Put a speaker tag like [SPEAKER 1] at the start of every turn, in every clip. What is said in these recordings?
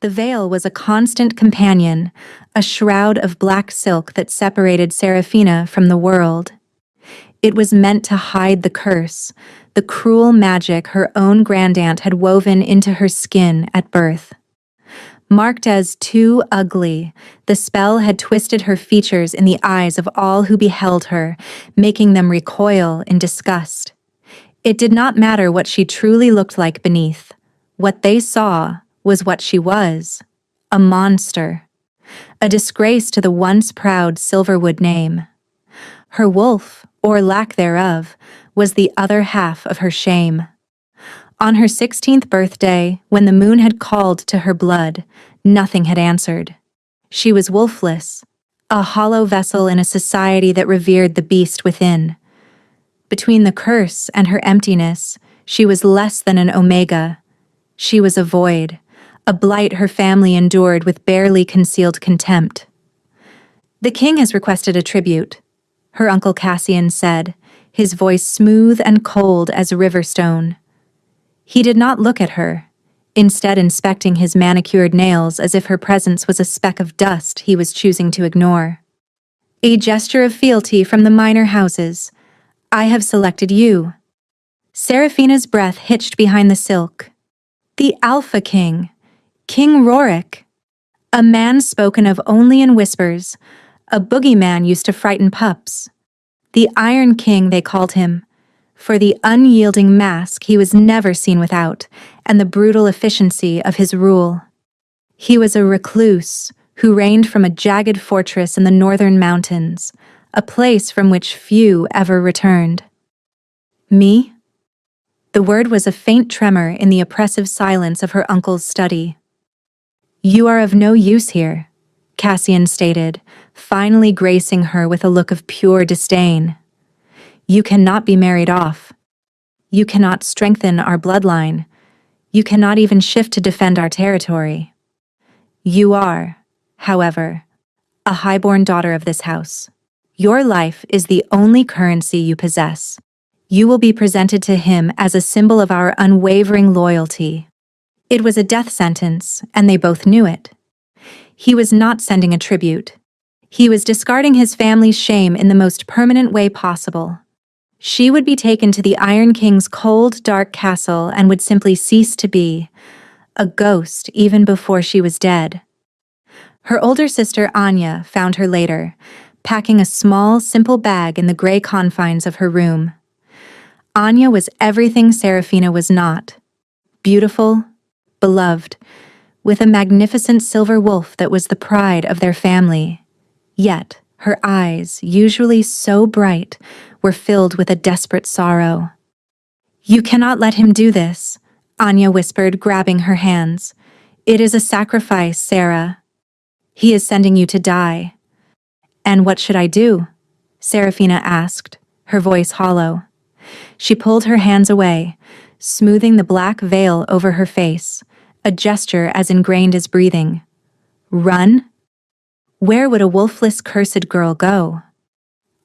[SPEAKER 1] The veil was a constant companion, a shroud of black silk that separated Serafina from the world. It was meant to hide the curse, the cruel magic her own grandaunt had woven into her skin at birth. Marked as too ugly, the spell had twisted her features in the eyes of all who beheld her, making them recoil in disgust. It did not matter what she truly looked like beneath. What they saw was what she was: a monster, a disgrace to the once proud Silverwood name. Her wolf, or lack thereof, was the other half of her shame. On her 16th birthday, when the moon had called to her blood, nothing had answered. She was wolfless, a hollow vessel in a society that revered the beast within. Between the curse and her emptiness, she was less than an omega. She was a void, a blight her family endured with barely concealed contempt. "The king has requested a tribute," her uncle Cassian said, his voice smooth and cold as river stone. He did not look at her, instead inspecting his manicured nails as if her presence was a speck of dust he was choosing to ignore. "A gesture of fealty from the minor houses. I have selected you." Serafina's breath hitched behind the silk. The Alpha King, King Rorik. A man spoken of only in whispers, a boogeyman used to frighten pups. The Iron King, they called him, for the unyielding mask he was never seen without, and the brutal efficiency of his rule. He was a recluse who reigned from a jagged fortress in the northern mountains, a place from which few ever returned. Me? The word was a faint tremor in the oppressive silence of her uncle's study. "You are of no use here," Cassian stated, finally gracing her with a look of pure disdain. "You cannot be married off. You cannot strengthen our bloodline. You cannot even shift to defend our territory. You are, however, a highborn daughter of this house. Your life is the only currency you possess. You will be presented to him as a symbol of our unwavering loyalty." It was a death sentence, and they both knew it. He was not sending a tribute. He was discarding his family's shame in the most permanent way possible. She would be taken to the Iron King's cold, dark castle and would simply cease to be a ghost even before she was dead. Her older sister Anya found her later, packing a small, simple bag in the gray confines of her room. Anya was everything Serafina was not: beautiful, beloved, with a magnificent silver wolf that was the pride of their family. Yet, her eyes, usually so bright, were filled with a desperate sorrow. "You cannot let him do this," Anya whispered, grabbing her hands. "It is a sacrifice, Sarah. He is sending you to die." "And what should I do?" Serafina asked, her voice hollow. She pulled her hands away, smoothing the black veil over her face, a gesture as ingrained as breathing. "Run? Where would a wolfless cursed girl go?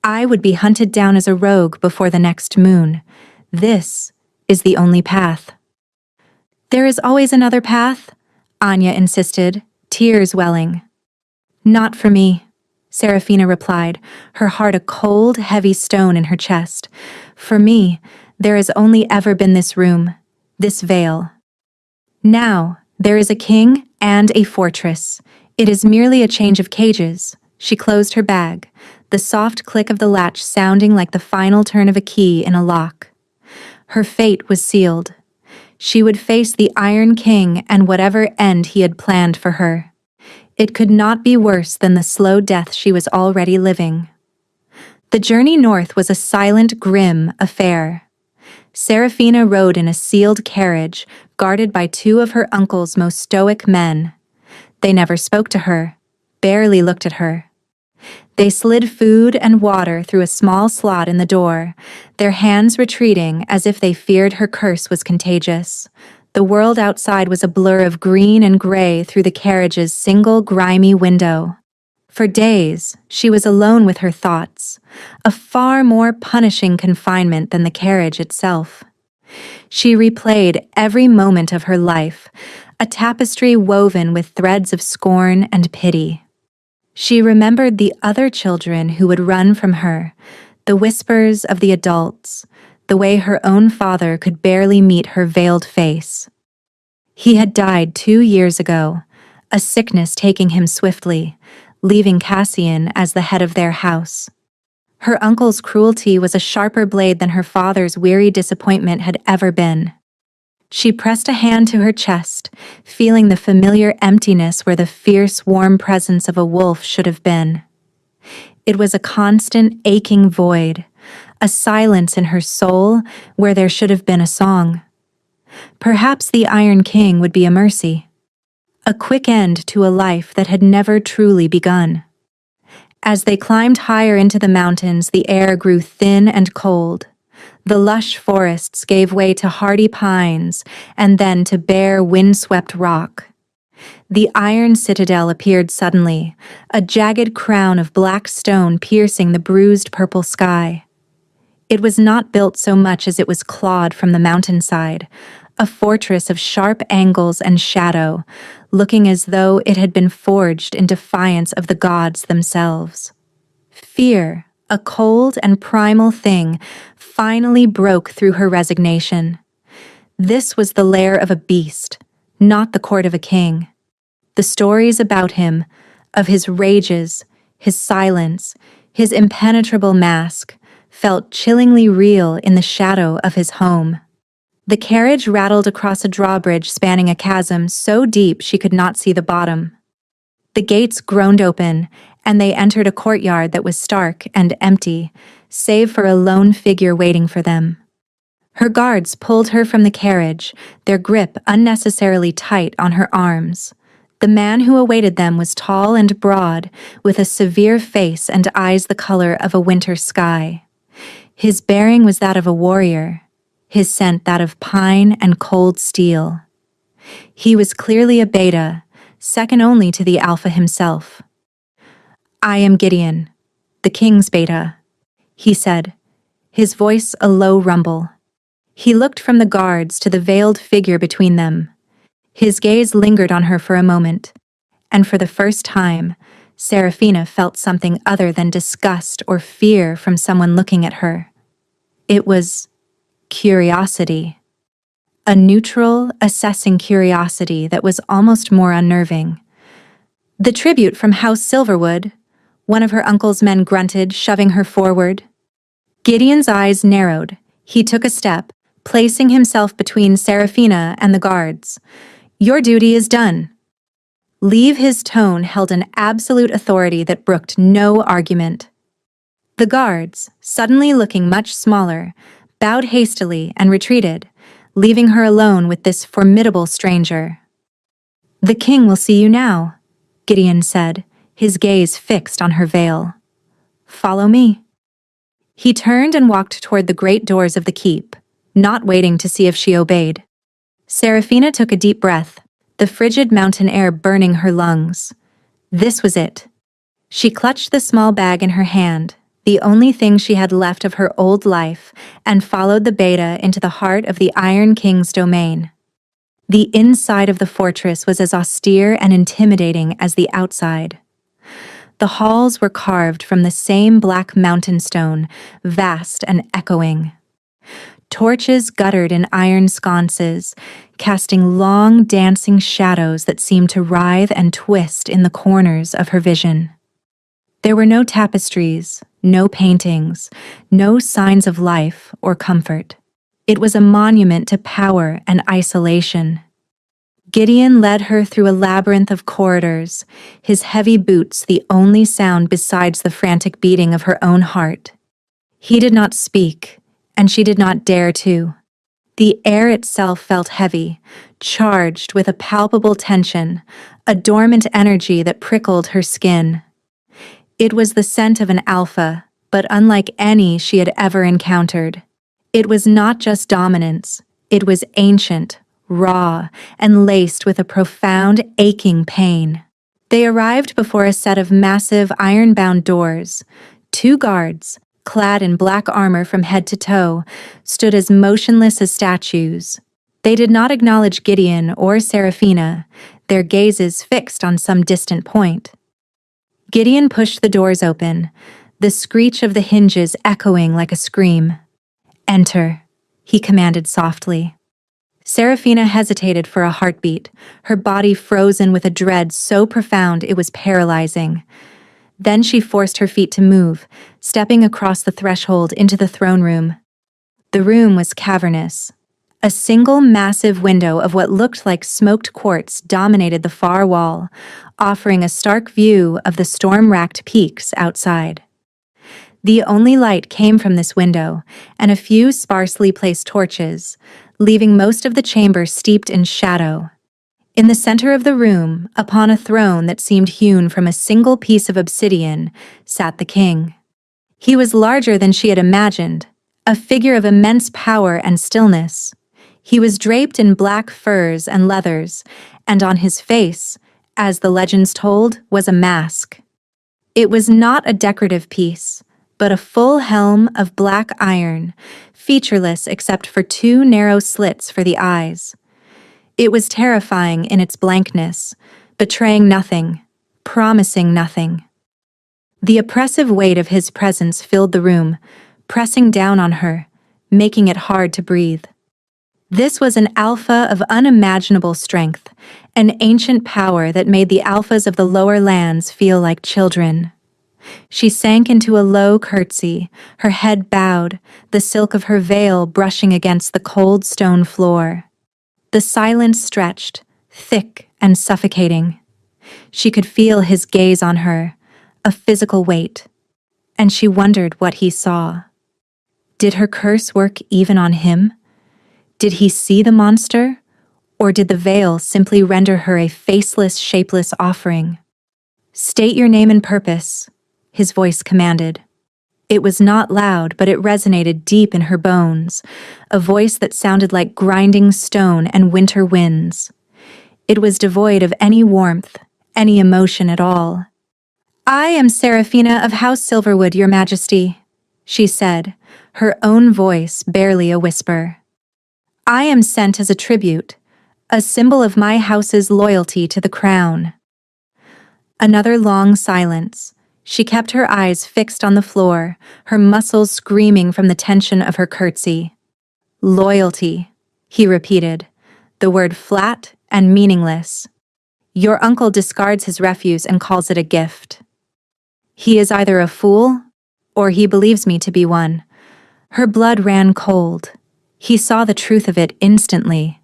[SPEAKER 1] I would be hunted down as a rogue before the next moon. This is the only path." "There is always another path," Anya insisted, tears welling. "Not for me," Serafina replied, her heart a cold, heavy stone in her chest. "For me, there has only ever been this room, this veil. Now, there is a king and a fortress. It is merely a change of cages." She closed her bag, the soft click of the latch sounding like the final turn of a key in a lock. Her fate was sealed. She would face the Iron King and whatever end he had planned for her. It could not be worse than the slow death she was already living. The journey north was a silent, grim affair. Serafina rode in a sealed carriage, guarded by two of her uncle's most stoic men. They never spoke to her, barely looked at her. They slid food and water through a small slot in the door, their hands retreating as if they feared her curse was contagious. The world outside was a blur of green and gray through the carriage's single grimy window. For days, she was alone with her thoughts, a far more punishing confinement than the carriage itself. She replayed every moment of her life, a tapestry woven with threads of scorn and pity. She remembered the other children who would run from her, the whispers of the adults, the way her own father could barely meet her veiled face. He had died 2 years ago, a sickness taking him swiftly, leaving Cassian as the head of their house. Her uncle's cruelty was a sharper blade than her father's weary disappointment had ever been. She pressed a hand to her chest, feeling the familiar emptiness where the fierce, warm presence of a wolf should have been. It was a constant, aching void, a silence in her soul where there should have been a song. Perhaps the Iron King would be a mercy, a quick end to a life that had never truly begun. As they climbed higher into the mountains, the air grew thin and cold. The lush forests gave way to hardy pines and then to bare, wind-swept rock. The iron citadel appeared suddenly, a jagged crown of black stone piercing the bruised purple sky. It was not built so much as it was clawed from the mountainside, a fortress of sharp angles and shadow, looking as though it had been forged in defiance of the gods themselves. Fear, a cold and primal thing, finally broke through her resignation. This was the lair of a beast, not the court of a king. The stories about him, of his rages, his silence, his impenetrable mask, felt chillingly real in the shadow of his home. The carriage rattled across a drawbridge spanning a chasm so deep she could not see the bottom. The gates groaned open, and they entered a courtyard that was stark and empty, save for a lone figure waiting for them. Her guards pulled her from the carriage, their grip unnecessarily tight on her arms. The man who awaited them was tall and broad, with a severe face and eyes the color of a winter sky. His bearing was that of a warrior, his scent that of pine and cold steel. He was clearly a beta, second only to the alpha himself. "I am Gideon, the king's beta," he said, his voice a low rumble. He looked from the guards to the veiled figure between them. His gaze lingered on her for a moment, and for the first time, Seraphina felt something other than disgust or fear from someone looking at her. It was curiosity. A neutral, assessing curiosity that was almost more unnerving. "The tribute from House Silverwood," one of her uncle's men grunted, shoving her forward. Gideon's eyes narrowed. He took a step, placing himself between Seraphina and the guards. "Your duty is done." Leave his tone held an absolute authority that brooked no argument. The guards, suddenly looking much smaller, bowed hastily and retreated, leaving her alone with this formidable stranger. "The king will see you now," Gideon said, his gaze fixed on her veil. "Follow me." He turned and walked toward the great doors of the keep, not waiting to see if she obeyed. Seraphina took a deep breath, the frigid mountain air burning her lungs. This was it. She clutched the small bag in her hand, the only thing she had left of her old life, and followed the beta into the heart of the Iron King's domain. The inside of the fortress was as austere and intimidating as the outside. The halls were carved from the same black mountain stone, vast and echoing. Torches guttered in iron sconces, casting long, dancing shadows that seemed to writhe and twist in the corners of her vision. There were no tapestries, no paintings, no signs of life or comfort. It was a monument to power and isolation. Gideon led her through a labyrinth of corridors, his heavy boots the only sound besides the frantic beating of her own heart. He did not speak, and she did not dare to. The air itself felt heavy, charged with a palpable tension, a dormant energy that prickled her skin. It was the scent of an alpha, but unlike any she had ever encountered. It was not just dominance, it was ancient, raw, and laced with a profound, aching pain. They arrived before a set of massive iron-bound doors. 2 guards, clad in black armor from head to toe, stood as motionless as statues. They did not acknowledge Gideon or Seraphina, their gazes fixed on some distant point. Gideon pushed the doors open, the screech of the hinges echoing like a scream. "Enter," he commanded softly. Seraphina hesitated for a heartbeat, her body frozen with a dread so profound it was paralyzing. Then she forced her feet to move, stepping across the threshold into the throne room. The room was cavernous. A single massive window of what looked like smoked quartz dominated the far wall, offering a stark view of the storm-racked peaks outside. The only light came from this window, and a few sparsely placed torches, leaving most of the chamber steeped in shadow. In the center of the room, upon a throne that seemed hewn from a single piece of obsidian, sat the king. He was larger than she had imagined, a figure of immense power and stillness. He was draped in black furs and leathers, and on his face, as the legends told, was a mask. It was not a decorative piece, but a full helm of black iron, featureless except for two narrow slits for the eyes. It was terrifying in its blankness, betraying nothing, promising nothing. The oppressive weight of his presence filled the room, pressing down on her, making it hard to breathe. This was an alpha of unimaginable strength, an ancient power that made the alphas of the lower lands feel like children. She sank into a low curtsy, her head bowed, the silk of her veil brushing against the cold stone floor. The silence stretched, thick and suffocating. She could feel his gaze on her, a physical weight, and she wondered what he saw. Did her curse work even on him? Did he see the monster, or did the veil simply render her a faceless, shapeless offering? "State your name and purpose," his voice commanded. It was not loud, but it resonated deep in her bones, a voice that sounded like grinding stone and winter winds. It was devoid of any warmth, any emotion at all. "I am Seraphina of House Silverwood, Your Majesty," she said, her own voice barely a whisper. "I am sent as a tribute, a symbol of my house's loyalty to the crown." Another long silence. She kept her eyes fixed on the floor, her muscles screaming from the tension of her curtsy. "Loyalty," he repeated, the word flat and meaningless. "Your uncle discards his refuse and calls it a gift. He is either a fool, or he believes me to be one." Her blood ran cold. He saw the truth of it instantly.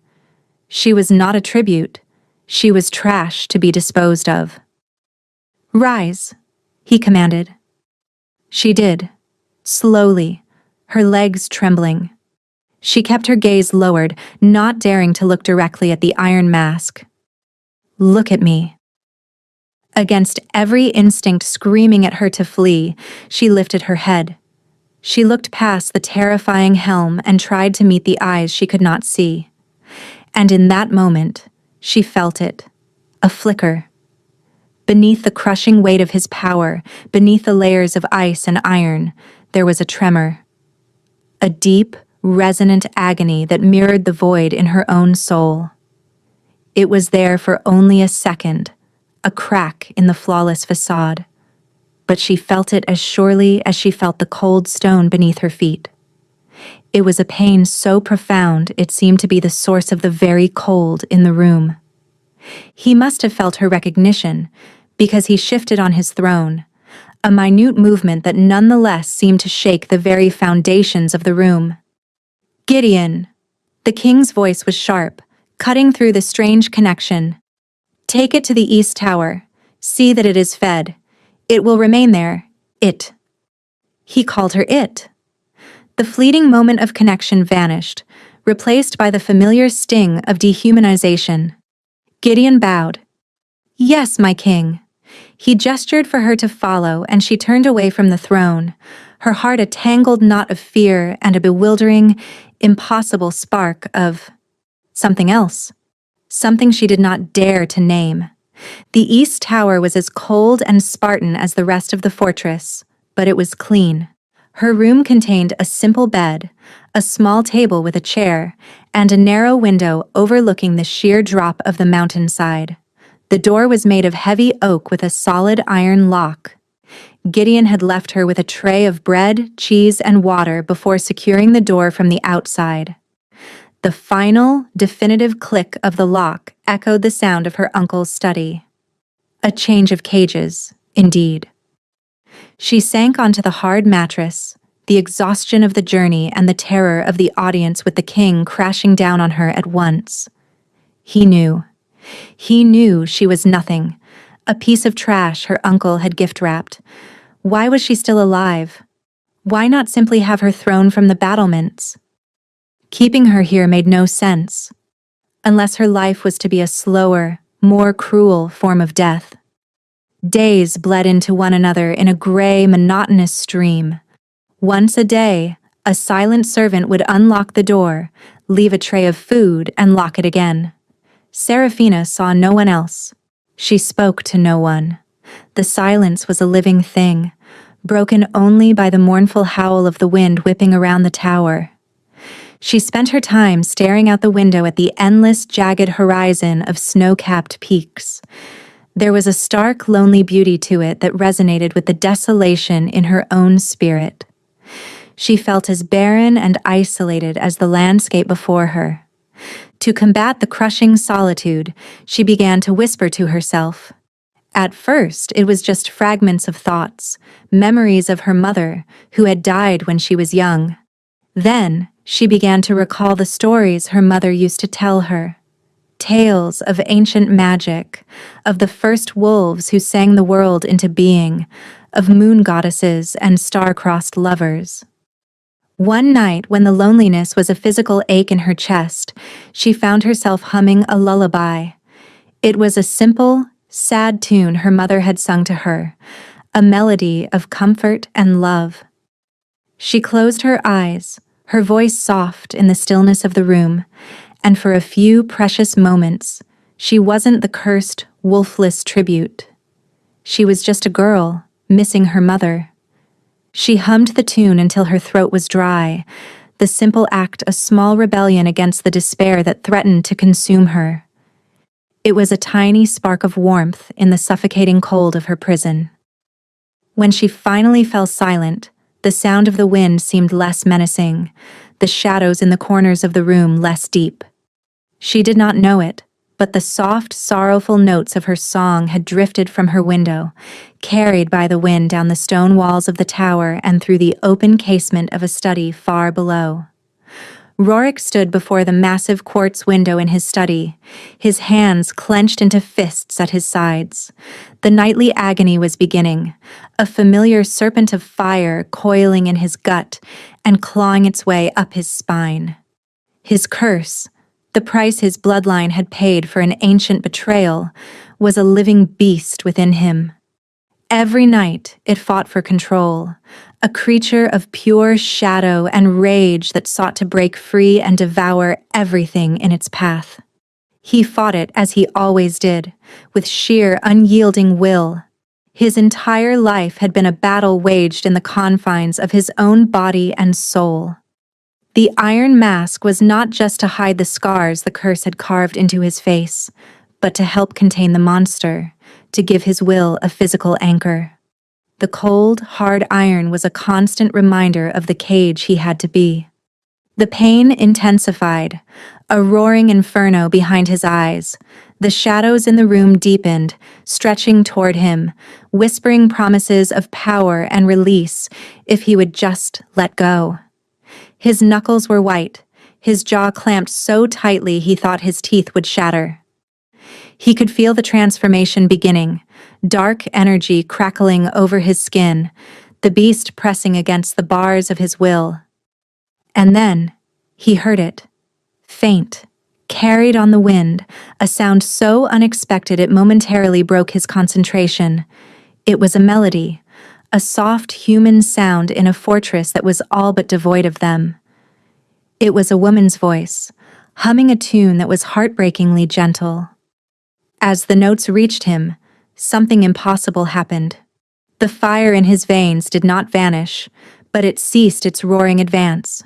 [SPEAKER 1] She was not a tribute. She was trash to be disposed of. "Rise," he commanded. She did, slowly, her legs trembling. She kept her gaze lowered, not daring to look directly at the iron mask. "Look at me." Against every instinct screaming at her to flee, she lifted her head. She looked past the terrifying helm and tried to meet the eyes she could not see. And in that moment, she felt it, a flicker. Beneath the crushing weight of his power, beneath the layers of ice and iron, there was a tremor. A deep, resonant agony that mirrored the void in her own soul. It was there for only a second, a crack in the flawless facade. But she felt it as surely as she felt the cold stone beneath her feet. It was a pain so profound it seemed to be the source of the very cold in the room. He must have felt her recognition, because he shifted on his throne, a minute movement that nonetheless seemed to shake the very foundations of the room. "Gideon!" The king's voice was sharp, cutting through the strange connection. "Take it to the East Tower. See that it is fed. It will remain there. It." He called her it. The fleeting moment of connection vanished, replaced by the familiar sting of dehumanization. Gideon bowed. "Yes, my king." He gestured for her to follow, and she turned away from the throne, her heart a tangled knot of fear and a bewildering, impossible spark of something else, something she did not dare to name. The East Tower was as cold and Spartan as the rest of the fortress, but it was clean. Her room contained a simple bed, a small table with a chair, and a narrow window overlooking the sheer drop of the mountainside. The door was made of heavy oak with a solid iron lock. Gideon had left her with a tray of bread, cheese, and water before securing the door from the outside. The final, definitive click of the lock echoed the sound of her uncle's study. A change of cages, indeed. She sank onto the hard mattress, the exhaustion of the journey and the terror of the audience with the king crashing down on her at once. He knew. He knew she was nothing, a piece of trash her uncle had gift-wrapped. Why was she still alive? Why not simply have her thrown from the battlements? Keeping her here made no sense, unless her life was to be a slower, more cruel form of death. Days bled into one another in a gray, monotonous stream. Once a day, a silent servant would unlock the door, leave a tray of food, and lock it again. Seraphina saw no one else. She spoke to no one. The silence was a living thing, broken only by the mournful howl of the wind whipping around the tower. She spent her time staring out the window at the endless, jagged horizon of snow-capped peaks. There was a stark, lonely beauty to it that resonated with the desolation in her own spirit. She felt as barren and isolated as the landscape before her. To combat the crushing solitude, she began to whisper to herself. At first, it was just fragments of thoughts, memories of her mother, who had died when she was young. Then, she began to recall the stories her mother used to tell her. Tales of ancient magic, of the first wolves who sang the world into being, of moon goddesses and star-crossed lovers. One night, when the loneliness was a physical ache in her chest, she found herself humming a lullaby. It was a simple, sad tune her mother had sung to her, a melody of comfort and love. She closed her eyes, her voice soft in the stillness of the room, and for a few precious moments, she wasn't the cursed, wolfless tribute. She was just a girl, missing her mother. She hummed the tune until her throat was dry, the simple act a small rebellion against the despair that threatened to consume her. It was a tiny spark of warmth in the suffocating cold of her prison. When she finally fell silent, the sound of the wind seemed less menacing, the shadows in the corners of the room less deep. She did not know it, but the soft, sorrowful notes of her song had drifted from her window, carried by the wind down the stone walls of the tower and through the open casement of a study far below. Rorik stood before the massive quartz window in his study, his hands clenched into fists at his sides. The nightly agony was beginning, a familiar serpent of fire coiling in his gut and clawing its way up his spine. His curse, the price his bloodline had paid for an ancient betrayal, was a living beast within him. Every night it fought for control, a creature of pure shadow and rage that sought to break free and devour everything in its path. He fought it as he always did, with sheer, unyielding will. His entire life had been a battle waged in the confines of his own body and soul. The iron mask was not just to hide the scars the curse had carved into his face, but to help contain the monster, to give his will a physical anchor. The cold, hard iron was a constant reminder of the cage he had to be. The pain intensified, a roaring inferno behind his eyes. The shadows in the room deepened, stretching toward him, whispering promises of power and release if he would just let go. His knuckles were white, his jaw clamped so tightly he thought his teeth would shatter. He could feel the transformation beginning, dark energy crackling over his skin, the beast pressing against the bars of his will. And then, he heard it. Faint, carried on the wind, a sound so unexpected it momentarily broke his concentration. It was a melody, a soft human sound in a fortress that was all but devoid of them. It was a woman's voice, humming a tune that was heartbreakingly gentle. As the notes reached him, something impossible happened. The fire in his veins did not vanish, but it ceased its roaring advance.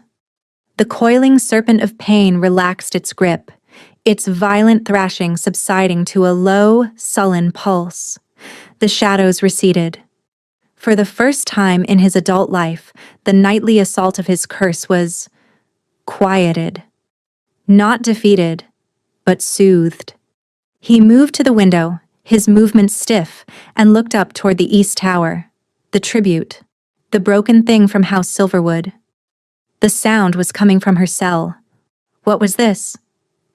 [SPEAKER 1] The coiling serpent of pain relaxed its grip, its violent thrashing subsiding to a low, sullen pulse. The shadows receded. For the first time in his adult life, the nightly assault of his curse was quieted. Not defeated, but soothed. He moved to the window, his movements stiff, and looked up toward the east tower. The tribute. The broken thing from House Silverwood. The sound was coming from her cell. What was this?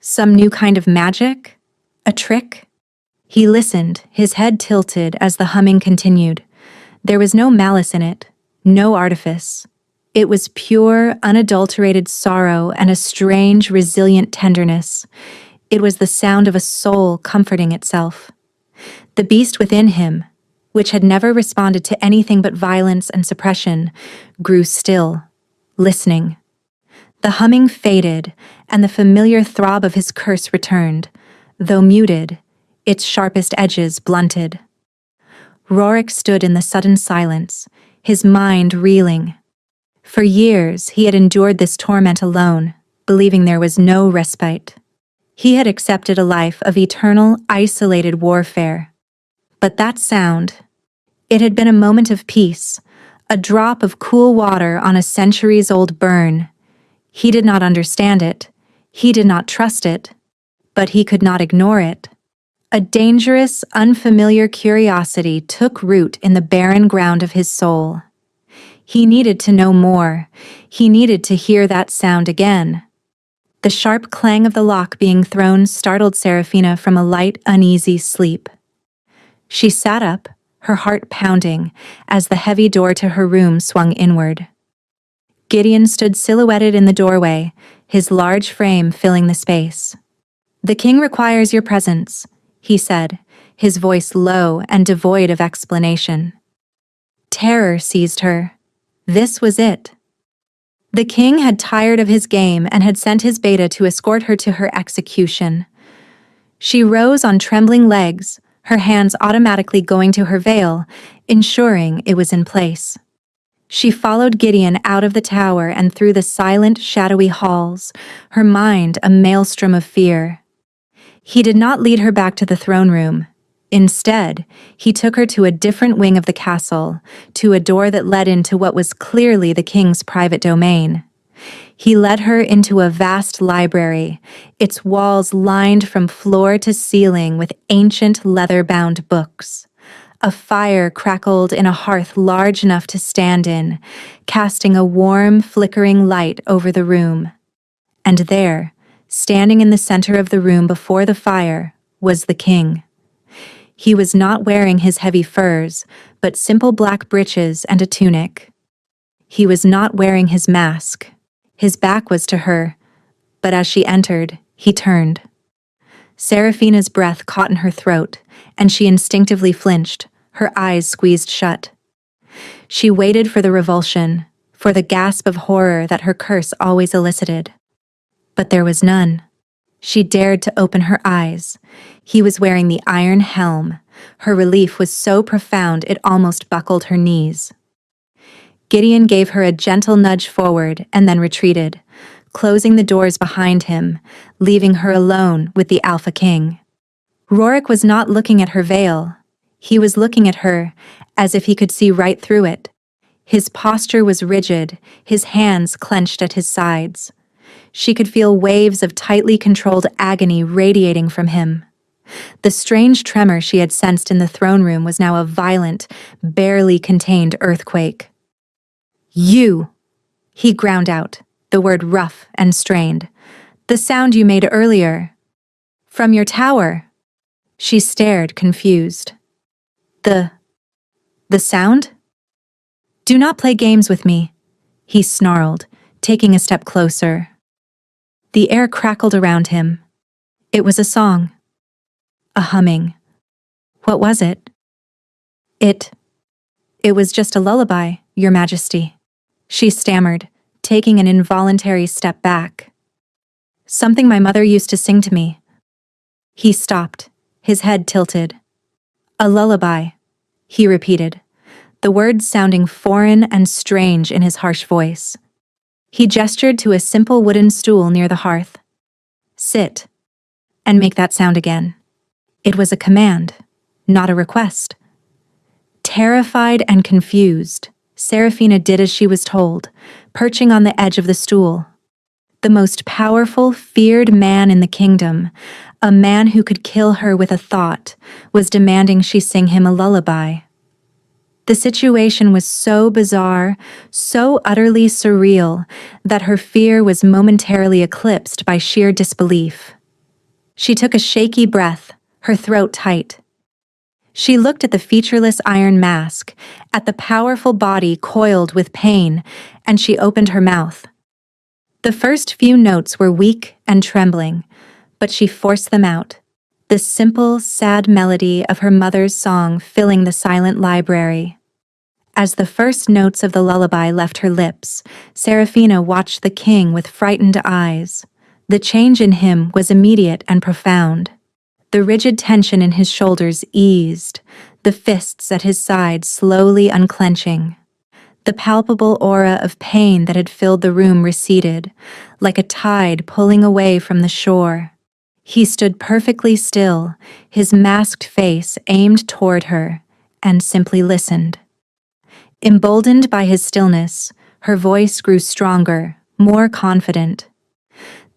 [SPEAKER 1] Some new kind of magic? A trick? He listened, his head tilted as the humming continued. There was no malice in it, no artifice. It was pure, unadulterated sorrow and a strange, resilient tenderness. It was the sound of a soul comforting itself. The beast within him, which had never responded to anything but violence and suppression, grew still, listening. The humming faded, and the familiar throb of his curse returned, though muted, its sharpest edges blunted. Rorik stood in the sudden silence, his mind reeling. For years he had endured this torment alone, believing there was no respite. He had accepted a life of eternal, isolated warfare. But that sound, it had been a moment of peace, a drop of cool water on a centuries-old burn. He did not understand it, he did not trust it, but he could not ignore it. A dangerous, unfamiliar curiosity took root in the barren ground of his soul. He needed to know more. He needed to hear that sound again. The sharp clang of the lock being thrown startled Serafina from a light, uneasy sleep. She sat up, her heart pounding, as the heavy door to her room swung inward. Gideon stood silhouetted in the doorway, his large frame filling the space. "The king requires your presence," he said, his voice low and devoid of explanation. Terror seized her. This was it. The king had tired of his game and had sent his beta to escort her to her execution. She rose on trembling legs, her hands automatically going to her veil, ensuring it was in place. She followed Gideon out of the tower and through the silent, shadowy halls, her mind a maelstrom of fear. He did not lead her back to the throne room. Instead, he took her to a different wing of the castle, to a door that led into what was clearly the king's private domain. He led her into a vast library, its walls lined from floor to ceiling with ancient leather-bound books. A fire crackled in a hearth large enough to stand in, casting a warm, flickering light over the room. And there, standing in the center of the room before the fire, was the king. He was not wearing his heavy furs, but simple black breeches and a tunic. He was not wearing his mask. His back was to her, but as she entered, he turned. Serafina's breath caught in her throat, and she instinctively flinched, her eyes squeezed shut. She waited for the revulsion, for the gasp of horror that her curse always elicited. But there was none. She dared to open her eyes. He was wearing the iron helm. Her relief was so profound it almost buckled her knees. Gideon gave her a gentle nudge forward and then retreated, closing the doors behind him, leaving her alone with the Alpha King. Rorik was not looking at her veil. He was looking at her as if he could see right through it. His posture was rigid, his hands clenched at his sides. She could feel waves of tightly controlled agony radiating from him. The strange tremor she had sensed in the throne room was now a violent, barely contained earthquake. "You!" he ground out, the word rough and strained. "The sound you made earlier. From your tower." She stared, confused. The sound? "Do not play games with me," he snarled, taking a step closer. The air crackled around him. It was a song. A humming. What was it? It was just a lullaby, Your Majesty. She stammered, taking an involuntary step back. "Something my mother used to sing to me." He stopped, his head tilted. "A lullaby," he repeated, the words sounding foreign and strange in his harsh voice. He gestured to a simple wooden stool near the hearth. "Sit, and make that sound again." It was a command, not a request. Terrified and confused, Serafina did as she was told, perching on the edge of the stool. The most powerful, feared man in the kingdom, a man who could kill her with a thought, was demanding she sing him a lullaby. The situation was so bizarre, so utterly surreal, that her fear was momentarily eclipsed by sheer disbelief. She took a shaky breath, her throat tight. She looked at the featureless iron mask, at the powerful body coiled with pain, and she opened her mouth. The first few notes were weak and trembling, but she forced them out, the simple, sad melody of her mother's song filling the silent library. As the first notes of the lullaby left her lips, Serafina watched the king with frightened eyes. The change in him was immediate and profound. The rigid tension in his shoulders eased, the fists at his side slowly unclenching. The palpable aura of pain that had filled the room receded, like a tide pulling away from the shore. He stood perfectly still, his masked face aimed toward her, and simply listened. Emboldened by his stillness, her voice grew stronger, more confident.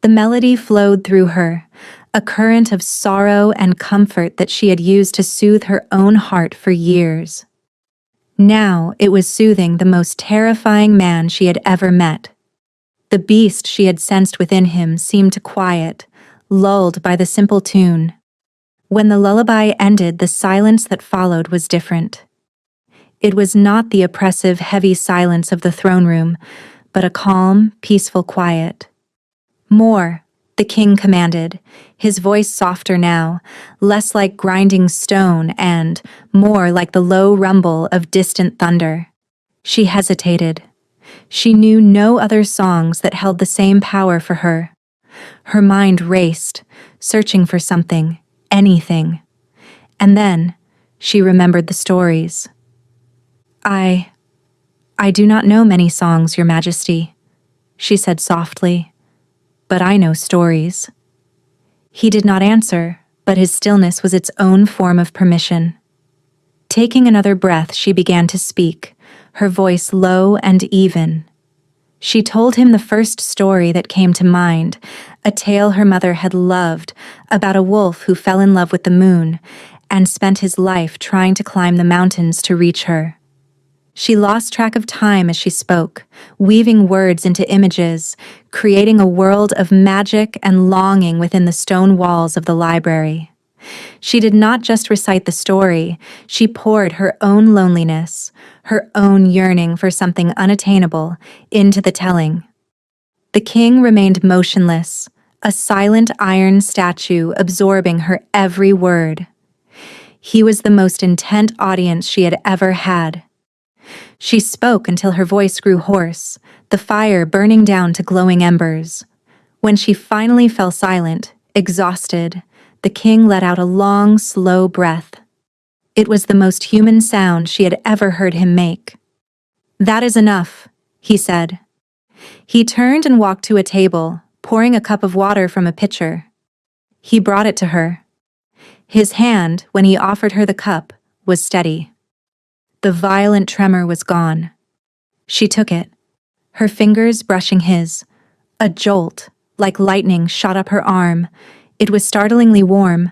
[SPEAKER 1] The melody flowed through her, a current of sorrow and comfort that she had used to soothe her own heart for years. Now it was soothing the most terrifying man she had ever met. The beast she had sensed within him seemed to quiet, lulled by the simple tune. When the lullaby ended, the silence that followed was different. It was not the oppressive, heavy silence of the throne room, but a calm, peaceful quiet. "More," the king commanded, his voice softer now, less like grinding stone and more like the low rumble of distant thunder. She hesitated. She knew no other songs that held the same power for her. Her mind raced, searching for something, anything. And then she remembered the stories. I do not know many songs, Your Majesty," she said softly, "but I know stories." He did not answer, but his stillness was its own form of permission. Taking another breath, she began to speak, her voice low and even. She told him the first story that came to mind, a tale her mother had loved, about a wolf who fell in love with the moon and spent his life trying to climb the mountains to reach her. She lost track of time as she spoke, weaving words into images, creating a world of magic and longing within the stone walls of the library. She did not just recite the story, she poured her own loneliness, her own yearning for something unattainable, into the telling. The king remained motionless, a silent iron statue absorbing her every word. He was the most intent audience she had ever had. She spoke until her voice grew hoarse, the fire burning down to glowing embers. When she finally fell silent, exhausted, the king let out a long, slow breath. It was the most human sound she had ever heard him make. "That is enough," he said. He turned and walked to a table, pouring a cup of water from a pitcher. He brought it to her. His hand, when he offered her the cup, was steady. The violent tremor was gone. She took it, her fingers brushing his. A jolt, like lightning, shot up her arm. It was startlingly warm,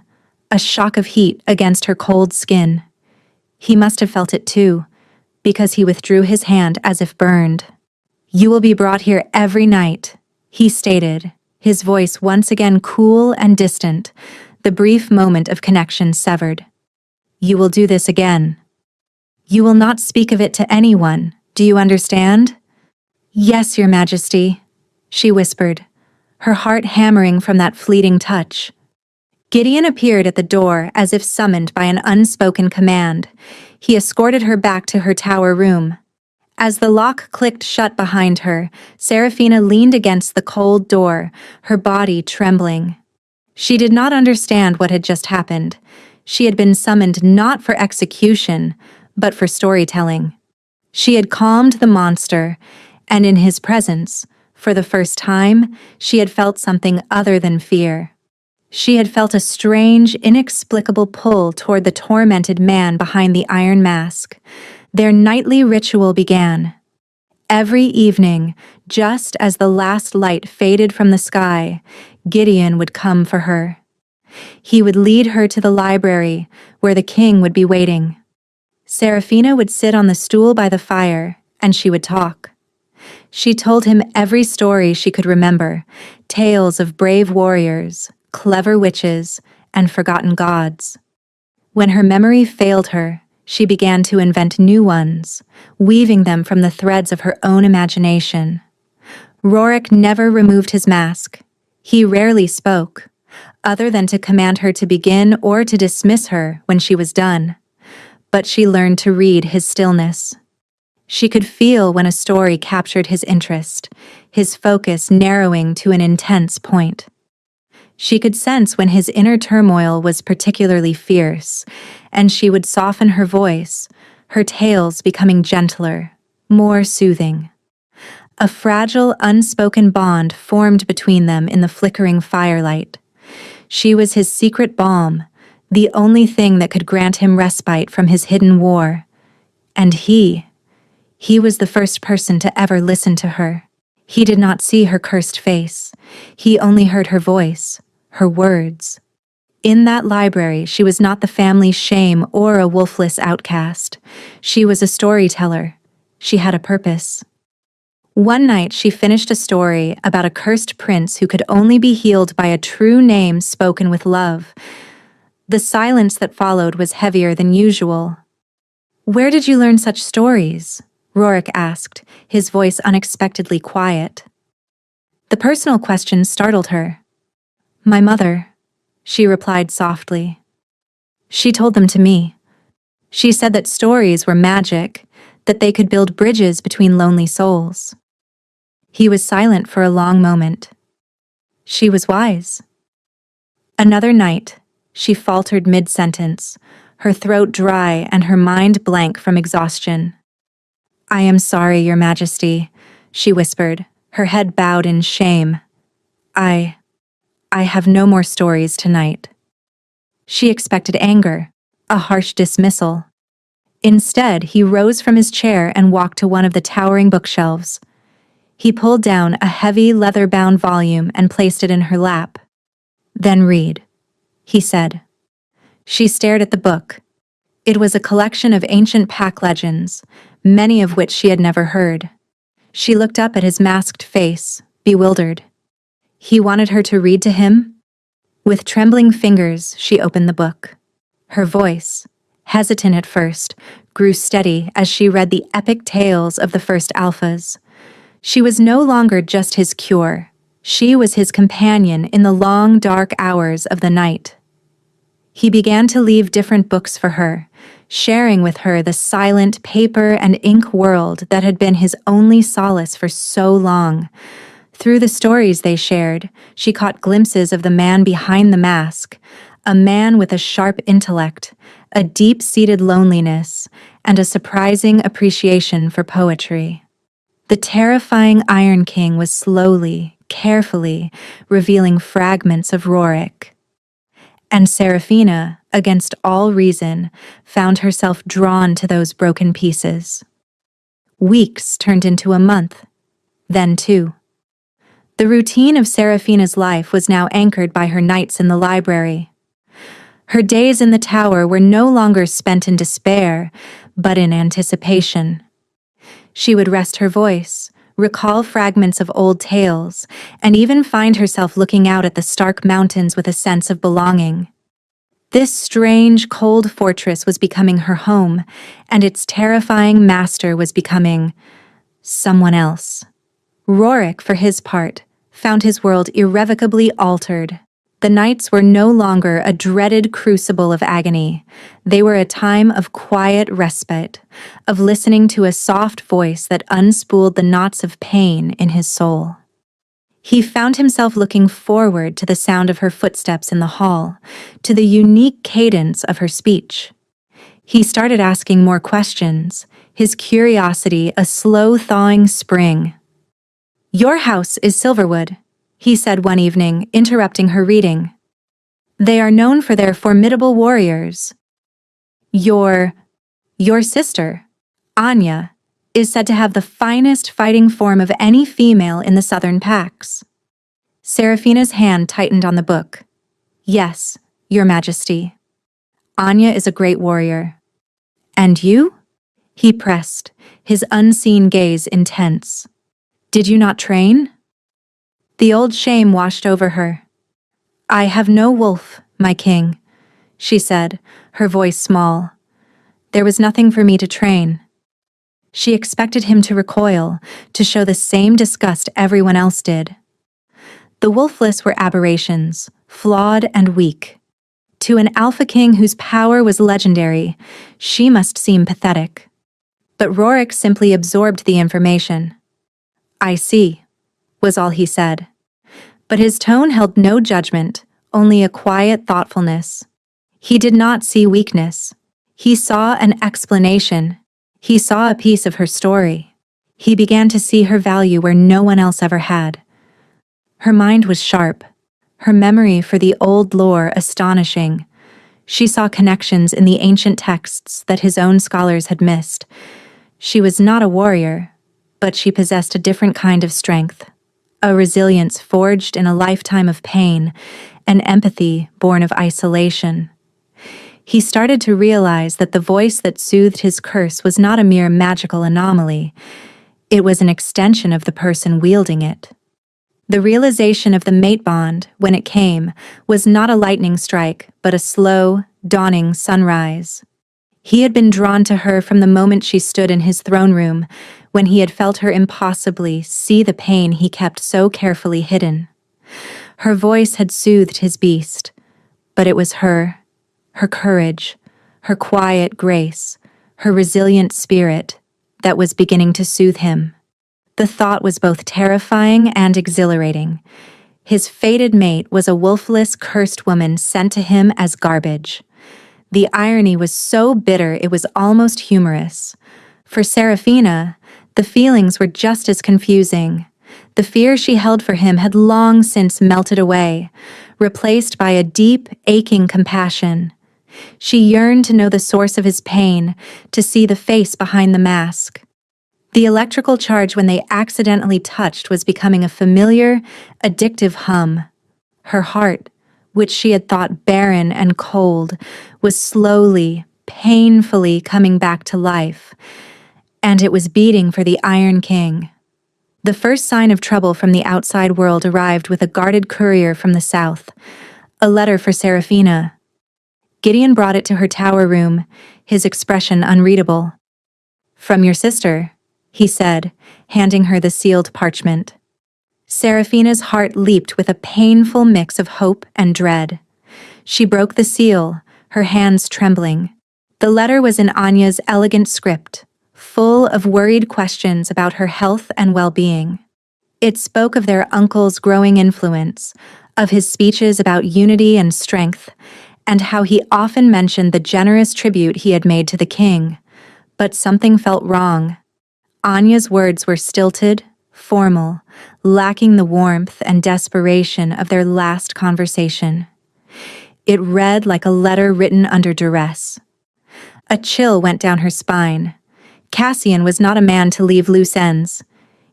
[SPEAKER 1] a shock of heat against her cold skin. He must have felt it too, because he withdrew his hand as if burned. "You will be brought here every night," he stated, his voice once again cool and distant, the brief moment of connection severed. "You will do this again. You will not speak of it to anyone, do you understand?" "Yes, Your Majesty," she whispered, her heart hammering from that fleeting touch. Gideon appeared at the door as if summoned by an unspoken command. He escorted her back to her tower room. As the lock clicked shut behind her, Serafina leaned against the cold door, her body trembling. She did not understand what had just happened. She had been summoned not for execution, but for storytelling. She had calmed the monster, and in his presence, For the first time, she had felt something other than fear. She had felt a strange, inexplicable pull toward the tormented man behind the iron mask. Their nightly ritual began. Every evening, just as the last light faded from the sky, Gideon would come for her. He would lead her to the library, where the king would be waiting. Seraphina would sit on the stool by the fire, and she would talk. She told him every story she could remember, tales of brave warriors, clever witches, and forgotten gods. When her memory failed her, she began to invent new ones, weaving them from the threads of her own imagination. Rorik never removed his mask. He rarely spoke, other than to command her to begin or to dismiss her when she was done. But she learned to read his stillness. She could feel when a story captured his interest, his focus narrowing to an intense point. She could sense when his inner turmoil was particularly fierce, and she would soften her voice, her tales becoming gentler, more soothing. A fragile, unspoken bond formed between them in the flickering firelight. She was his secret balm, the only thing that could grant him respite from his hidden war. And he was the first person to ever listen to her. He did not see her cursed face. He only heard her voice, her words. In that library, she was not the family's shame or a wolfless outcast. She was a storyteller. She had a purpose. One night, she finished a story about a cursed prince who could only be healed by a true name spoken with love. The silence that followed was heavier than usual. "Where did you learn such stories?" Rorik asked, his voice unexpectedly quiet. The personal question startled her. "My mother," she replied softly. "She told them to me. She said that stories were magic, that they could build bridges between lonely souls." He was silent for a long moment. She was wise. Another night, she faltered mid-sentence, her throat dry and her mind blank from exhaustion. "I am sorry, Your Majesty," she whispered, her head bowed in shame. I have no more stories tonight." She expected anger, a harsh dismissal. Instead, he rose from his chair and walked to one of the towering bookshelves. He pulled down a heavy leather-bound volume and placed it in her lap. "Then read," he said. She stared at the book. It was a collection of ancient pack legends, many of which she had never heard. She looked up at his masked face, bewildered. He wanted her to read to him? With trembling fingers, she opened the book. Her voice, hesitant at first, grew steady as she read the epic tales of the first alphas. She was no longer just his cure. She was his companion in the long, dark hours of the night. He began to leave different books for her, sharing with her the silent paper and ink world that had been his only solace for so long. Through the stories they shared, she caught glimpses of the man behind the mask, a man with a sharp intellect, a deep-seated loneliness, and a surprising appreciation for poetry. The terrifying Iron King was slowly, carefully, revealing fragments of Rorik. And Seraphina, against all reason, found herself drawn to those broken pieces. Weeks turned into a month, then 2. The routine of Seraphina's life was now anchored by her nights in the library. Her days in the tower were no longer spent in despair, but in anticipation. She would rest her voice, recall fragments of old tales, and even find herself looking out at the stark mountains with a sense of belonging. This strange, cold fortress was becoming her home, and its terrifying master was becoming someone else. Rorik, for his part, found his world irrevocably altered. The nights were no longer a dreaded crucible of agony. They were a time of quiet respite, of listening to a soft voice that unspooled the knots of pain in his soul. He found himself looking forward to the sound of her footsteps in the hall, to the unique cadence of her speech. He started asking more questions, his curiosity a slow thawing spring. "Your house is Silverwood," he said one evening, interrupting her reading. "They are known for their formidable warriors. Your sister, Anya, is said to have the finest fighting form of any female in the southern packs." Serafina's hand tightened on the book. "Yes, Your Majesty. Anya is a great warrior." "And you?" he pressed, his unseen gaze intense. "Did you not train?" The old shame washed over her. "I have no wolf, my king," she said, her voice small. "There was nothing for me to train." She expected him to recoil, to show the same disgust everyone else did. The wolfless were aberrations, flawed and weak. To an alpha king whose power was legendary, she must seem pathetic. But Rorik simply absorbed the information. "I see," was all he said. But his tone held no judgment, only a quiet thoughtfulness. He did not see weakness. He saw an explanation. He saw a piece of her story. He began to see her value where no one else ever had. Her mind was sharp, her memory for the old lore astonishing. She saw connections in the ancient texts that his own scholars had missed. She was not a warrior, but she possessed a different kind of strength, a resilience forged in a lifetime of pain, an empathy born of isolation. He started to realize that the voice that soothed his curse was not a mere magical anomaly. It was an extension of the person wielding it. The realization of the mate bond, when it came, was not a lightning strike, but a slow, dawning sunrise. He had been drawn to her from the moment she stood in his throne room, when he had felt her impossibly see the pain he kept so carefully hidden. Her voice had soothed his beast, but it was her courage, her quiet grace, her resilient spirit, that was beginning to soothe him. The thought was both terrifying and exhilarating. His fated mate was a wolfless, cursed woman sent to him as garbage. The irony was so bitter it was almost humorous. For Serafina, the feelings were just as confusing. The fear she held for him had long since melted away, replaced by a deep, aching compassion. She yearned to know the source of his pain, to see the face behind the mask. The electrical charge when they accidentally touched was becoming a familiar, addictive hum. Her heart, which she had thought barren and cold, was slowly, painfully coming back to life, and it was beating for the Iron King. The first sign of trouble from the outside world arrived with a guarded courier from the south, a letter for Serafina. Gideon brought it to her tower room, his expression unreadable. "From your sister," he said, handing her the sealed parchment. Serafina's heart leaped with a painful mix of hope and dread. She broke the seal, her hands trembling. The letter was in Anya's elegant script, full of worried questions about her health and well-being. It spoke of their uncle's growing influence, of his speeches about unity and strength, and how he often mentioned the generous tribute he had made to the king. But something felt wrong. Anya's words were stilted, formal, lacking the warmth and desperation of their last conversation. It read like a letter written under duress. A chill went down her spine. Cassian was not a man to leave loose ends.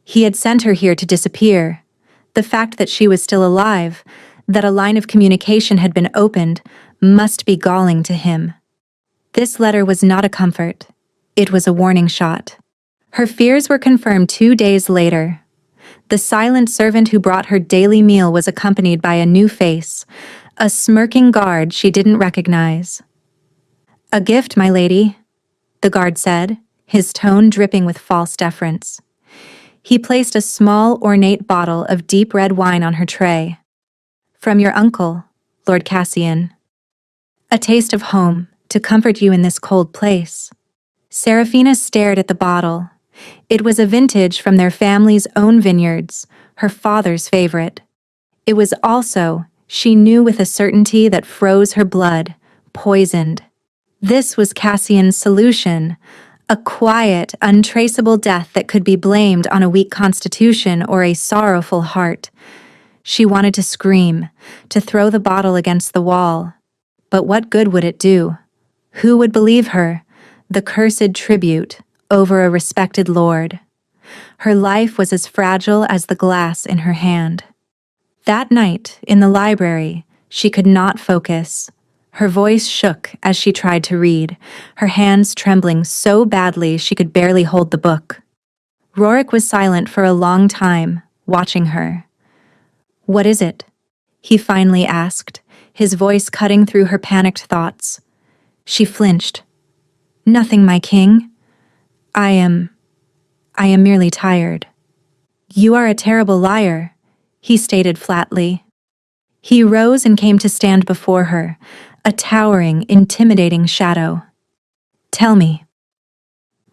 [SPEAKER 1] He had sent her here to disappear. The fact that she was still alive, that a line of communication had been opened, must be galling to him. This letter was not a comfort. It was a warning shot. Her fears were confirmed 2 days later. The silent servant who brought her daily meal was accompanied by a new face, a smirking guard she didn't recognize. "A gift, my lady," the guard said, his tone dripping with false deference. He placed a small, ornate bottle of deep red wine on her tray. "From your uncle, Lord Cassian. A taste of home, to comfort you in this cold place." Serafina stared at the bottle. It was a vintage from their family's own vineyards, her father's favorite. It was also, she knew with a certainty that froze her blood, poisoned. This was Cassian's solution, A quiet, untraceable death that could be blamed on a weak constitution or a sorrowful heart. She wanted to scream, to throw the bottle against the wall. But what good would it do? Who would believe her? The cursed tribute over a respected lord. Her life was as fragile as the glass in her hand. That night, in the library, she could not focus. Her voice shook as she tried to read, her hands trembling so badly she could barely hold the book. Rorik was silent for a long time, watching her. "What is it?" he finally asked, his voice cutting through her panicked thoughts. She flinched. "Nothing, my king. I am merely tired." "You are a terrible liar," he stated flatly. He rose and came to stand before her, a towering, intimidating shadow. "Tell me."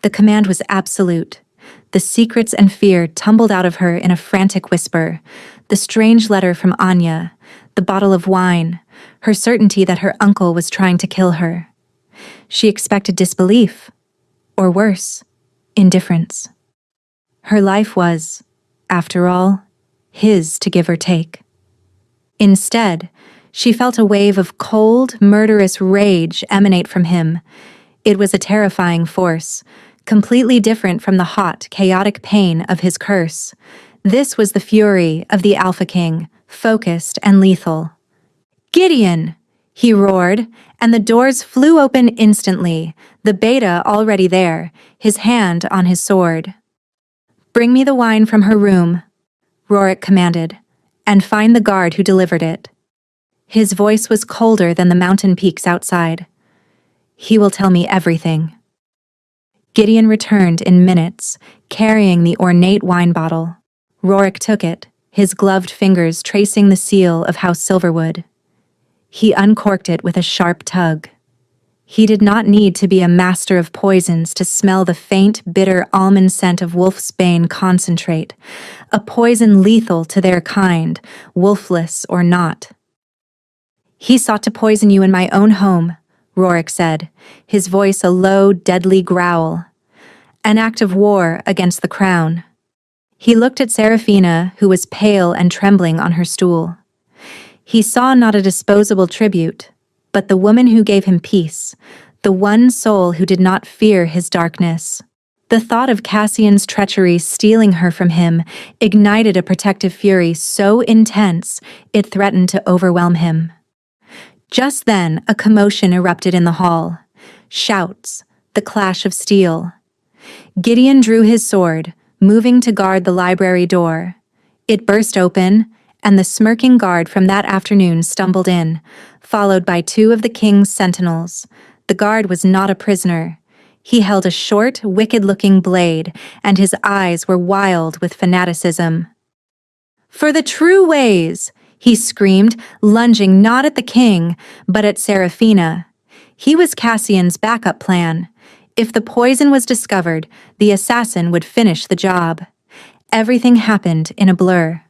[SPEAKER 1] The command was absolute. The secrets and fear tumbled out of her in a frantic whisper. The strange letter from Anya, the bottle of wine, her certainty that her uncle was trying to kill her. She expected disbelief, or worse, indifference. Her life was, after all, his to give or take. Instead, she felt a wave of cold, murderous rage emanate from him. It was a terrifying force, completely different from the hot, chaotic pain of his curse. This was the fury of the Alpha King, focused and lethal. "Gideon!" he roared, and the doors flew open instantly, the beta already there, his hand on his sword. "Bring me the wine from her room," Rorik commanded, "and find the guard who delivered it." His voice was colder than the mountain peaks outside. "He will tell me everything." Gideon returned in minutes, carrying the ornate wine bottle. Rorik took it, his gloved fingers tracing the seal of House Silverwood. He uncorked it with a sharp tug. He did not need to be a master of poisons to smell the faint, bitter almond scent of wolfsbane concentrate, a poison lethal to their kind, wolfless or not. "He sought to poison you in my own home," Rorik said, his voice a low, deadly growl. "An act of war against the crown." He looked at Seraphina, who was pale and trembling on her stool. He saw not a disposable tribute, but the woman who gave him peace, the one soul who did not fear his darkness. The thought of Cassian's treachery stealing her from him ignited a protective fury so intense it threatened to overwhelm him. Just then, a commotion erupted in the hall. Shouts, the clash of steel. Gideon drew his sword, moving to guard the library door. It burst open, and the smirking guard from that afternoon stumbled in, followed by two of the king's sentinels. The guard was not a prisoner. He held a short, wicked-looking blade, and his eyes were wild with fanaticism. "For the true ways!" he screamed, lunging not at the king, but at Seraphina. He was Cassian's backup plan. If the poison was discovered, the assassin would finish the job. Everything happened in a blur.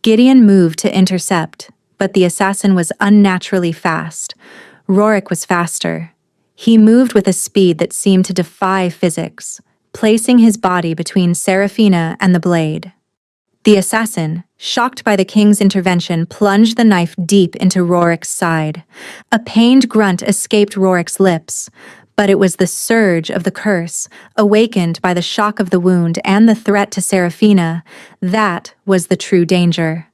[SPEAKER 1] Gideon moved to intercept, but the assassin was unnaturally fast. Rorik was faster. He moved with a speed that seemed to defy physics, placing his body between Seraphina and the blade. The assassin, shocked by the king's intervention, plunged the knife deep into Rorik's side. A pained grunt escaped Rorik's lips, but it was the surge of the curse, awakened by the shock of the wound and the threat to Seraphina, that was the true danger.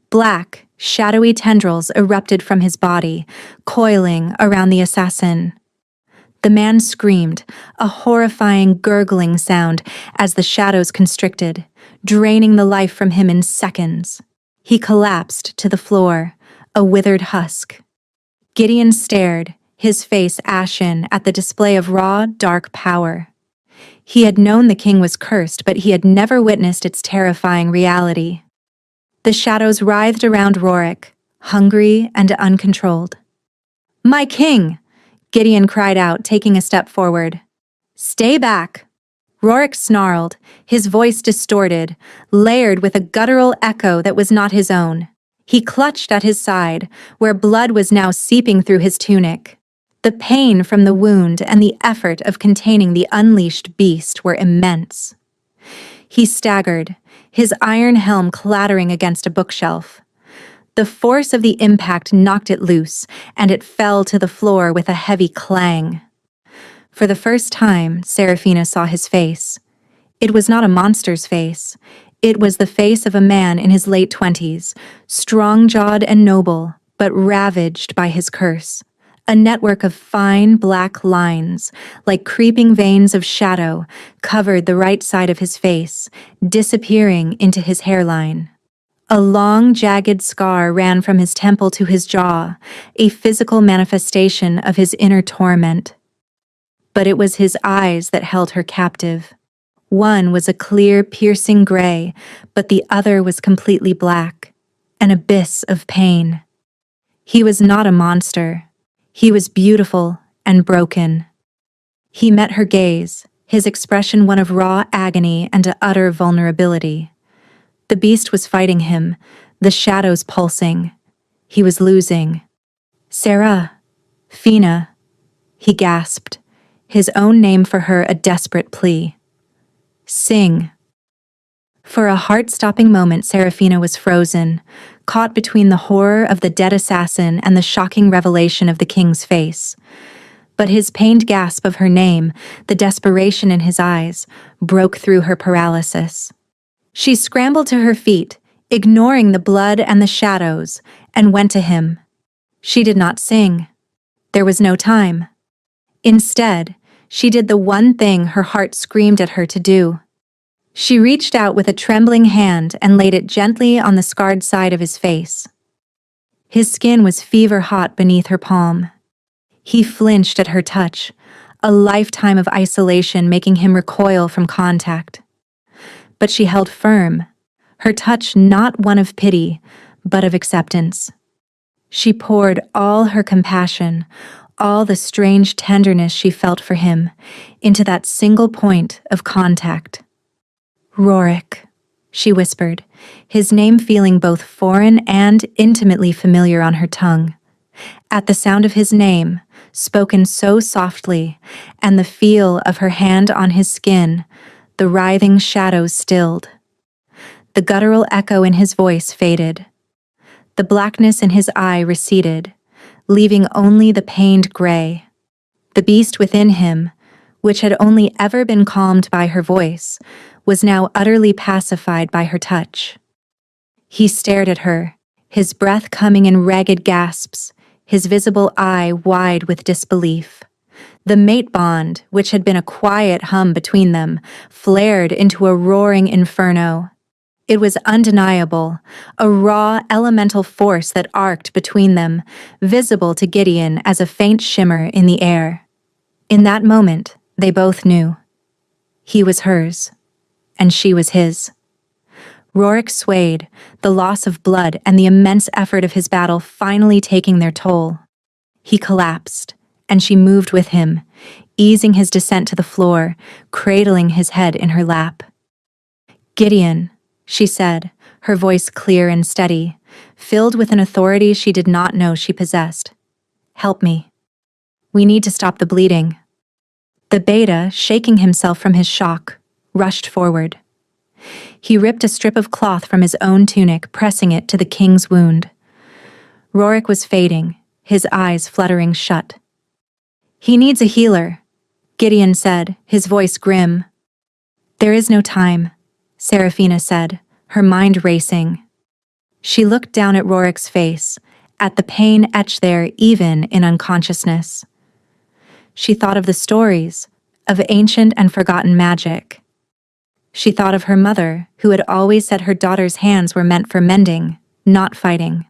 [SPEAKER 1] Black, shadowy tendrils erupted from his body, coiling around the assassin. The man screamed, a horrifying gurgling sound as the shadows constricted, draining the life from him in seconds. He collapsed to the floor, a withered husk. Gideon stared, his face ashen at the display of raw, dark power. He had known the king was cursed, but he had never witnessed its terrifying reality. The shadows writhed around Rorik, hungry and uncontrolled. "My king!" Gideon cried out, taking a step forward. "Stay back!" Rorik snarled, his voice distorted, layered with a guttural echo that was not his own. He clutched at his side, where blood was now seeping through his tunic. The pain from the wound and the effort of containing the unleashed beast were immense. He staggered, his iron helm clattering against a bookshelf. The force of the impact knocked it loose, and it fell to the floor with a heavy clang. For the first time, Serafina saw his face. It was not a monster's face. It was the face of a man in his late 20s, strong-jawed and noble, but ravaged by his curse. A network of fine, black lines, like creeping veins of shadow, covered the right side of his face, disappearing into his hairline. A long, jagged scar ran from his temple to his jaw, a physical manifestation of his inner torment. But it was his eyes that held her captive. One was a clear, piercing gray, but the other was completely black, an abyss of pain. He was not a monster. He was beautiful and broken. He met her gaze, his expression one of raw agony and utter vulnerability. The beast was fighting him, the shadows pulsing. He was losing. Fina, he gasped, his own name for her a desperate plea. Sing. For a heart-stopping moment, Serafina was frozen, caught between the horror of the dead assassin and the shocking revelation of the king's face. But his pained gasp of her name, the desperation in his eyes, broke through her paralysis. She scrambled to her feet, ignoring the blood and the shadows, and went to him. She did not sing. There was no time. Instead, she did the one thing her heart screamed at her to do. She reached out with a trembling hand and laid it gently on the scarred side of his face. His skin was fever-hot beneath her palm. He flinched at her touch, a lifetime of isolation making him recoil from contact. But she held firm, her touch not one of pity, but of acceptance. She poured all her compassion, all the strange tenderness she felt for him, into that single point of contact. Rorik, she whispered, his name feeling both foreign and intimately familiar on her tongue. At the sound of his name, spoken so softly, and the feel of her hand on his skin, the writhing shadows stilled. The guttural echo in his voice faded. The blackness in his eye receded, leaving only the pained gray. The beast within him, which had only ever been calmed by her voice, was now utterly pacified by her touch. He stared at her, his breath coming in ragged gasps, his visible eye wide with disbelief. The mate bond, which had been a quiet hum between them, flared into a roaring inferno. It was undeniable, a raw, elemental force that arced between them, visible to Gideon as a faint shimmer in the air. In that moment, they both knew. He was hers, and she was his. Rorik swayed, the loss of blood and the immense effort of his battle finally taking their toll. He collapsed, and she moved with him, easing his descent to the floor, cradling his head in her lap. Gideon, she said, her voice clear and steady, filled with an authority she did not know she possessed. Help me. We need to stop the bleeding. The beta, shaking himself from his shock, rushed forward. He ripped a strip of cloth from his own tunic, pressing it to the king's wound. Rorik was fading, his eyes fluttering shut. He needs a healer, Gideon said, his voice grim. There is no time, Serafina said, her mind racing. She looked down at Rorik's face, at the pain etched there even in unconsciousness. She thought of the stories, of ancient and forgotten magic. She thought of her mother, who had always said her daughter's hands were meant for mending, not fighting.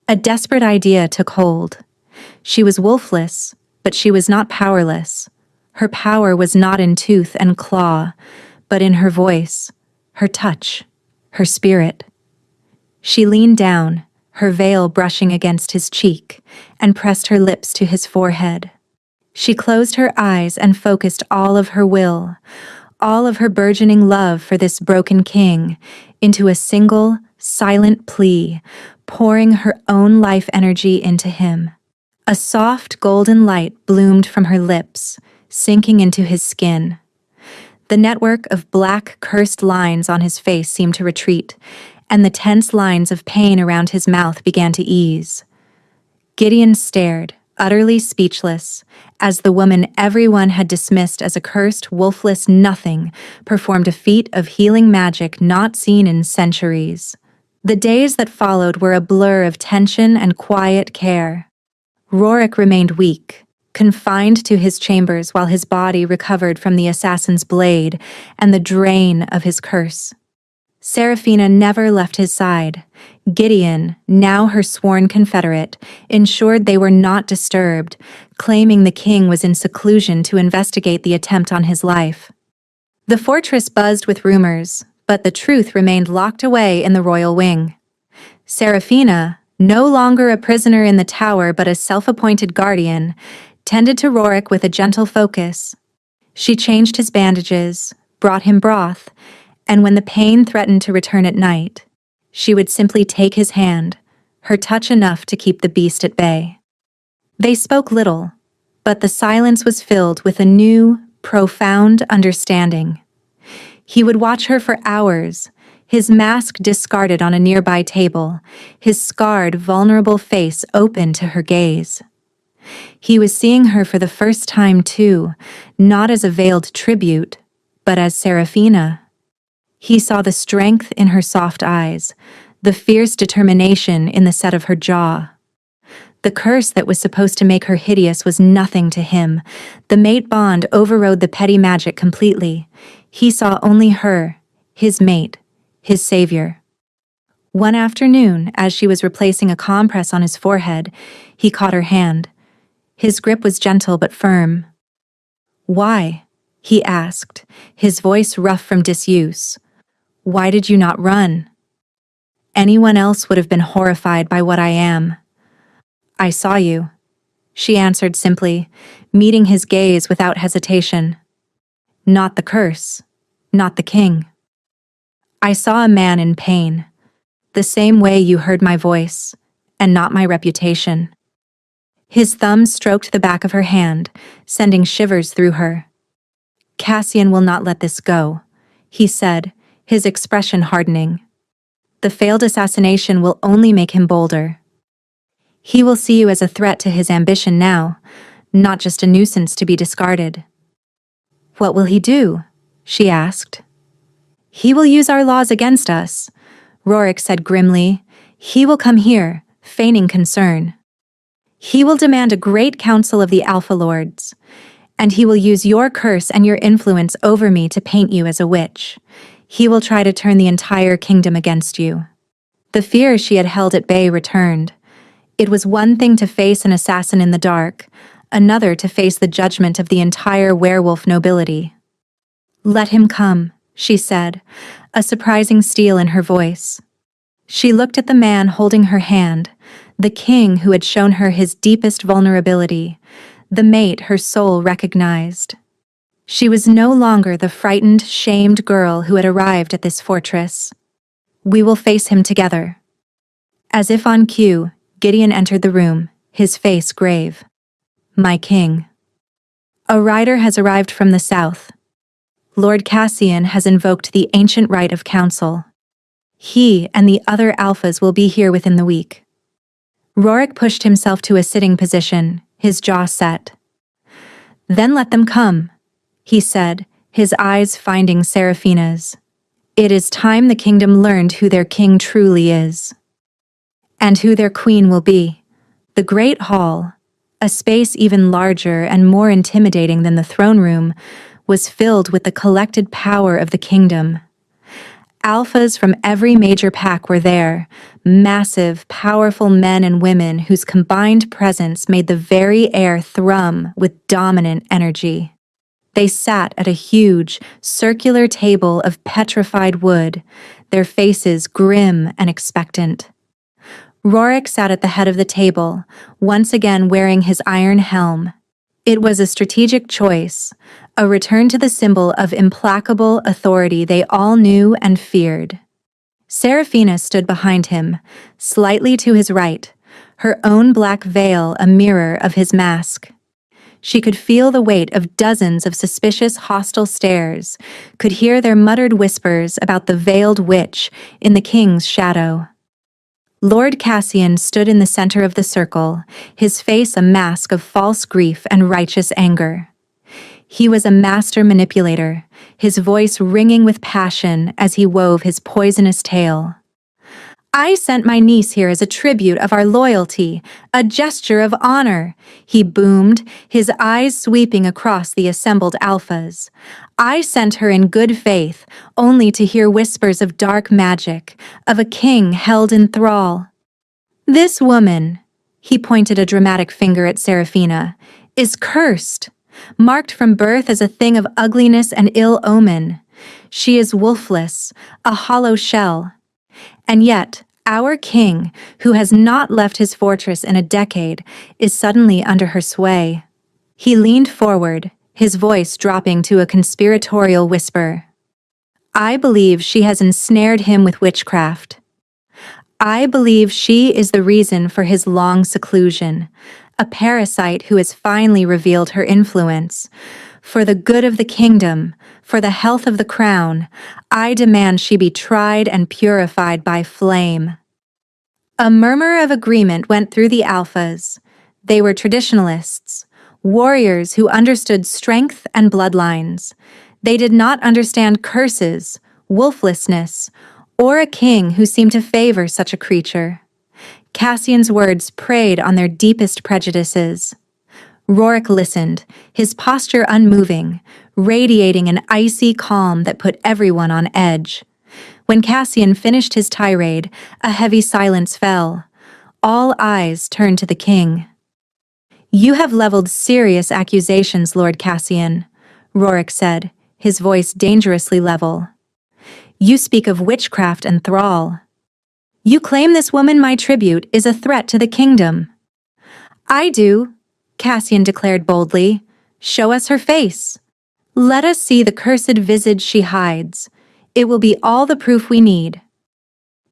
[SPEAKER 1] A desperate idea took hold. She was wolfless, but she was not powerless. Her power was not in tooth and claw, but in her voice, her touch, her spirit. She leaned down, her veil brushing against his cheek, and pressed her lips to his forehead. She closed her eyes and focused all of her will, all of her burgeoning love for this broken king, into a single, silent plea, pouring her own life energy into him. A soft golden light bloomed from her lips, sinking into his skin. The network of black, cursed lines on his face seemed to retreat, and the tense lines of pain around his mouth began to ease. Gideon stared, utterly speechless, as the woman everyone had dismissed as a cursed, wolfless nothing performed a feat of healing magic not seen in centuries. The days that followed were a blur of tension and quiet care. Rorik remained weak, confined to his chambers while his body recovered from the assassin's blade and the drain of his curse. Seraphina never left his side. Gideon, now her sworn confederate, ensured they were not disturbed, claiming the king was in seclusion to investigate the attempt on his life. The fortress buzzed with rumors, but the truth remained locked away in the royal wing. Seraphina, no longer a prisoner in the tower but a self-appointed guardian, tended to Rorik with a gentle focus. She changed his bandages, brought him broth, and when the pain threatened to return at night, she would simply take his hand, her touch enough to keep the beast at bay. They spoke little, but the silence was filled with a new, profound understanding. He would watch her for hours, his mask discarded on a nearby table, his scarred, vulnerable face open to her gaze. He was seeing her for the first time too, not as a veiled tribute, but as Seraphina. He saw the strength in her soft eyes, the fierce determination in the set of her jaw. The curse that was supposed to make her hideous was nothing to him. The mate bond overrode the petty magic completely. He saw only her, his mate, his savior. One afternoon, as she was replacing a compress on his forehead, he caught her hand. His grip was gentle but firm. "Why?" he asked, his voice rough from disuse. "Why did you not run?" "Anyone else would have been horrified by what I am." "I saw you," she answered simply, meeting his gaze without hesitation. "Not the curse, not the king. I saw a man in pain, the same way you heard my voice, and not my reputation." His thumb stroked the back of her hand, sending shivers through her. "Cassian will not let this go," he said, his expression hardening. "The failed assassination will only make him bolder. He will see you as a threat to his ambition now, not just a nuisance to be discarded." "What will he do?" she asked. "He will use our laws against us," Rorik said grimly. "He will come here, feigning concern. He will demand a great council of the Alpha Lords, and he will use your curse and your influence over me to paint you as a witch. He will try to turn the entire kingdom against you." The fear she had held at bay returned. It was one thing to face an assassin in the dark, another to face the judgment of the entire werewolf nobility. "Let him come," she said, a surprising steel in her voice. She looked at the man holding her hand, the king who had shown her his deepest vulnerability, the mate her soul recognized. She was no longer the frightened, shamed girl who had arrived at this fortress. "We will face him together." As if on cue, Gideon entered the room, his face grave. "My king. A rider has arrived from the south. Lord Cassian has invoked the ancient right of council. He and the other alphas will be here within the week." Rorik pushed himself to a sitting position, his jaw set. "Then let them come," he said, his eyes finding Seraphina's. "It is time the kingdom learned who their king truly is. And who their queen will be." The great hall, a space even larger and more intimidating than the throne room, was filled with the collected power of the kingdom. Alphas from every major pack were there, massive, powerful men and women whose combined presence made the very air thrum with dominant energy. They sat at a huge, circular table of petrified wood, their faces grim and expectant. Rorik sat at the head of the table, once again wearing his iron helm. It was a strategic choice, a return to the symbol of implacable authority they all knew and feared. Seraphina stood behind him, slightly to his right, her own black veil a mirror of his mask. She could feel the weight of dozens of suspicious, hostile stares, could hear their muttered whispers about the veiled witch in the king's shadow. Lord Cassian stood in the center of the circle, his face a mask of false grief and righteous anger. He was a master manipulator, his voice ringing with passion as he wove his poisonous tale. "I sent my niece here as a tribute of our loyalty, a gesture of honor," he boomed, his eyes sweeping across the assembled alphas. "I sent her in good faith, only to hear whispers of dark magic, of a king held in thrall. This woman," he pointed a dramatic finger at Seraphina, "is cursed, marked from birth as a thing of ugliness and ill omen. She is wolfless, a hollow shell. And yet, our king, who has not left his fortress in a decade, is suddenly under her sway." He leaned forward, his voice dropping to a conspiratorial whisper. "I believe she has ensnared him with witchcraft. I believe she is the reason for his long seclusion, a parasite who has finally revealed her influence. For the good of the kingdom, for the health of the crown, I demand she be tried and purified by flame." A murmur of agreement went through the alphas. They were traditionalists, warriors who understood strength and bloodlines. They did not understand curses, wolflessness, or a king who seemed to favor such a creature. Cassian's words preyed on their deepest prejudices. Rorik listened, his posture unmoving, radiating an icy calm that put everyone on edge. When Cassian finished his tirade, a heavy silence fell. All eyes turned to the king. "You have leveled serious accusations, Lord Cassian," Rorik said, his voice dangerously level. "You speak of witchcraft and thrall. You claim this woman, my tribute, is a threat to the kingdom." "I do," Cassian declared boldly. "Show us her face. Let us see the cursed visage she hides. It will be all the proof we need."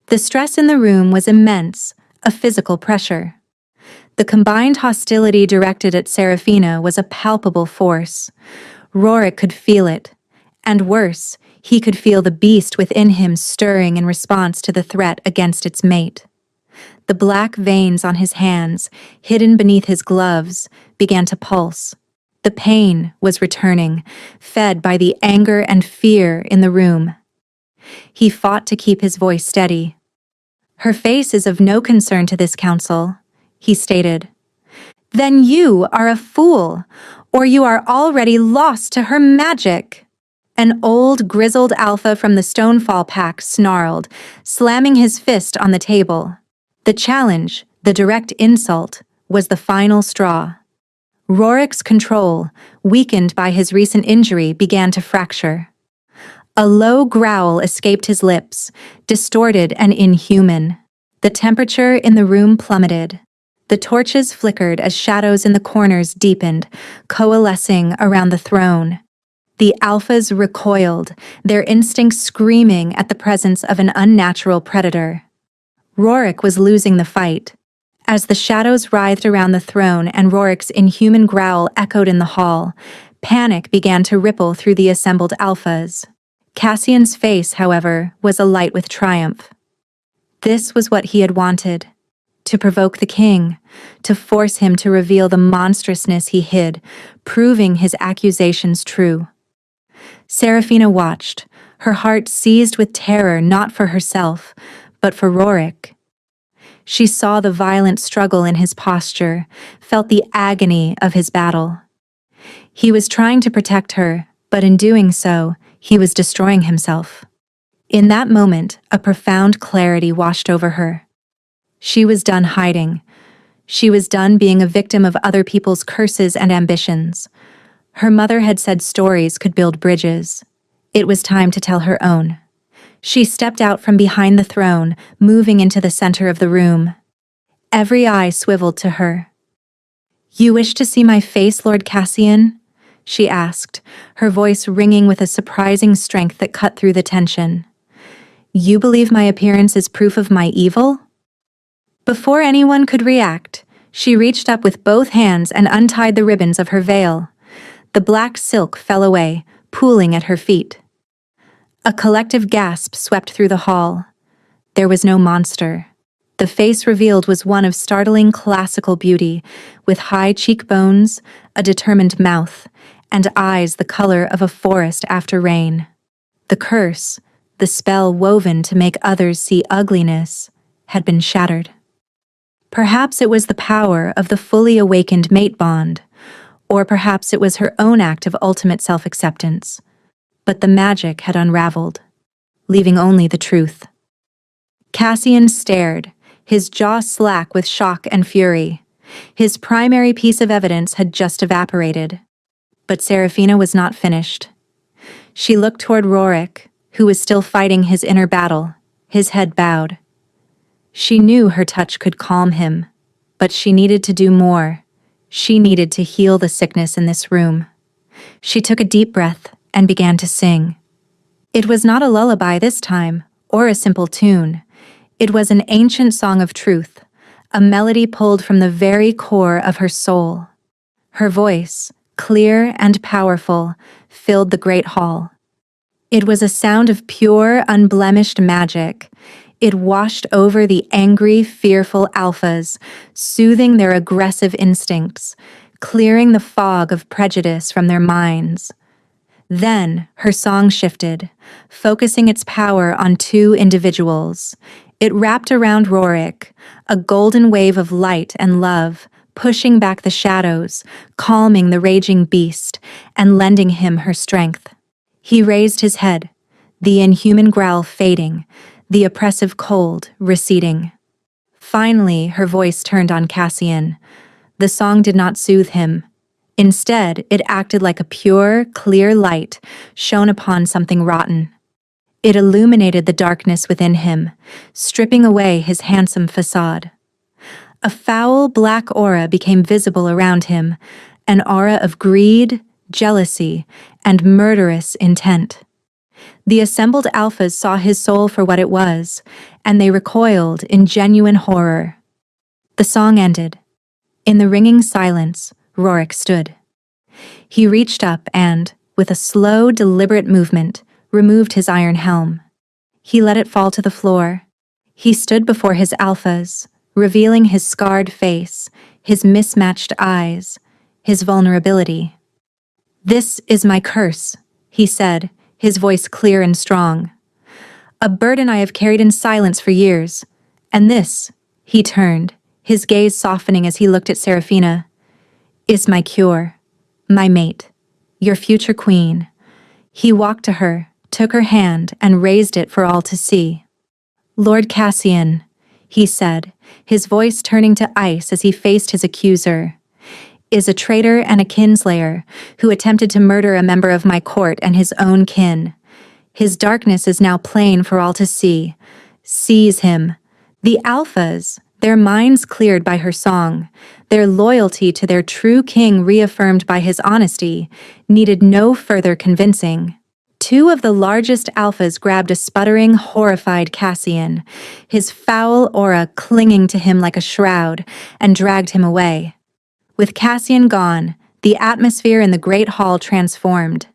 [SPEAKER 1] The stress in the room was immense, a physical pressure. The combined hostility directed at Seraphina was a palpable force. Rorik could feel it. And worse, he could feel the beast within him stirring in response to the threat against its mate. The black veins on his hands, hidden beneath his gloves, began to pulse. The pain was returning, fed by the anger and fear in the room. He fought to keep his voice steady. "Her face is of no concern to this council," he stated. "Then you are a fool, or you are already lost to her magic." An old, grizzled alpha from the Stonefall pack snarled, slamming his fist on the table. The challenge, the direct insult, was the final straw. Rorik's control, weakened by his recent injury, began to fracture. A low growl escaped his lips, distorted and inhuman. The temperature in the room plummeted. The torches flickered as shadows in the corners deepened, coalescing around the throne. The alphas recoiled, their instincts screaming at the presence of an unnatural predator. Rorik was losing the fight. As the shadows writhed around the throne and Rorik's inhuman growl echoed in the hall, panic began to ripple through the assembled alphas. Cassian's face, however, was alight with triumph. This was what he had wanted. To provoke the king, to force him to reveal the monstrousness he hid, proving his accusations true. Seraphina watched, her heart seized with terror not for herself, but for Rorik. She saw the violent struggle in his posture, felt the agony of his battle. He was trying to protect her, but in doing so, he was destroying himself. In that moment, a profound clarity washed over her. She was done hiding. She was done being a victim of other people's curses and ambitions. Her mother had said stories could build bridges. It was time to tell her own. She stepped out from behind the throne, moving into the center of the room. Every eye swiveled to her. "You wish to see my face, Lord Cassian?" she asked, her voice ringing with a surprising strength that cut through the tension. "You believe my appearance is proof of my evil?" Before anyone could react, she reached up with both hands and untied the ribbons of her veil. The black silk fell away, pooling at her feet. A collective gasp swept through the hall. There was no monster. The face revealed was one of startling classical beauty, with high cheekbones, a determined mouth, and eyes the color of a forest after rain. The curse, the spell woven to make others see ugliness, had been shattered. Perhaps it was the power of the fully awakened mate bond, or perhaps it was her own act of ultimate self-acceptance. But the magic had unraveled, leaving only the truth. Cassian stared, his jaw slack with shock and fury. His primary piece of evidence had just evaporated. But Seraphina was not finished. She looked toward Rorik, who was still fighting his inner battle, his head bowed. She knew her touch could calm him, but she needed to do more. She needed to heal the sickness in this room. She took a deep breath and began to sing. It was not a lullaby this time, or a simple tune. It was an ancient song of truth, a melody pulled from the very core of her soul. Her voice, clear and powerful, filled the great hall. It was a sound of pure, unblemished magic. It washed over the angry, fearful alphas, soothing their aggressive instincts, clearing the fog of prejudice from their minds. Then her song shifted, focusing its power on two individuals. It wrapped around Rorik, a golden wave of light and love, pushing back the shadows, calming the raging beast, and lending him her strength. He raised his head, the inhuman growl fading, the oppressive cold receding. Finally, her voice turned on Cassian. The song did not soothe him. Instead, it acted like a pure, clear light shone upon something rotten. It illuminated the darkness within him, stripping away his handsome facade. A foul black aura became visible around him, an aura of greed, jealousy, and murderous intent. The assembled alphas saw his soul for what it was, and they recoiled in genuine horror. The song ended. In the ringing silence, Rorik stood. He reached up and, with a slow, deliberate movement, removed his iron helm. He let it fall to the floor. He stood before his alphas, revealing his scarred face, his mismatched eyes, his vulnerability. "This is my curse," he said, his voice clear and strong. "A burden I have carried in silence for years. And this," he turned, his gaze softening as he looked at Seraphina, "is my cure, my mate, your future queen." He walked to her, took her hand, and raised it for all to see. "Lord Cassian," he said, his voice turning to ice as he faced his accuser, "is a traitor and a kinslayer who attempted to murder a member of my court and his own kin. His darkness is now plain for all to see. Seize him." The alphas, their minds cleared by her song, their loyalty to their true king reaffirmed by his honesty, needed no further convincing. Two of the largest alphas grabbed a sputtering, horrified Cassian, his foul aura clinging to him like a shroud, and dragged him away. With Cassian gone, the atmosphere in the great hall transformed.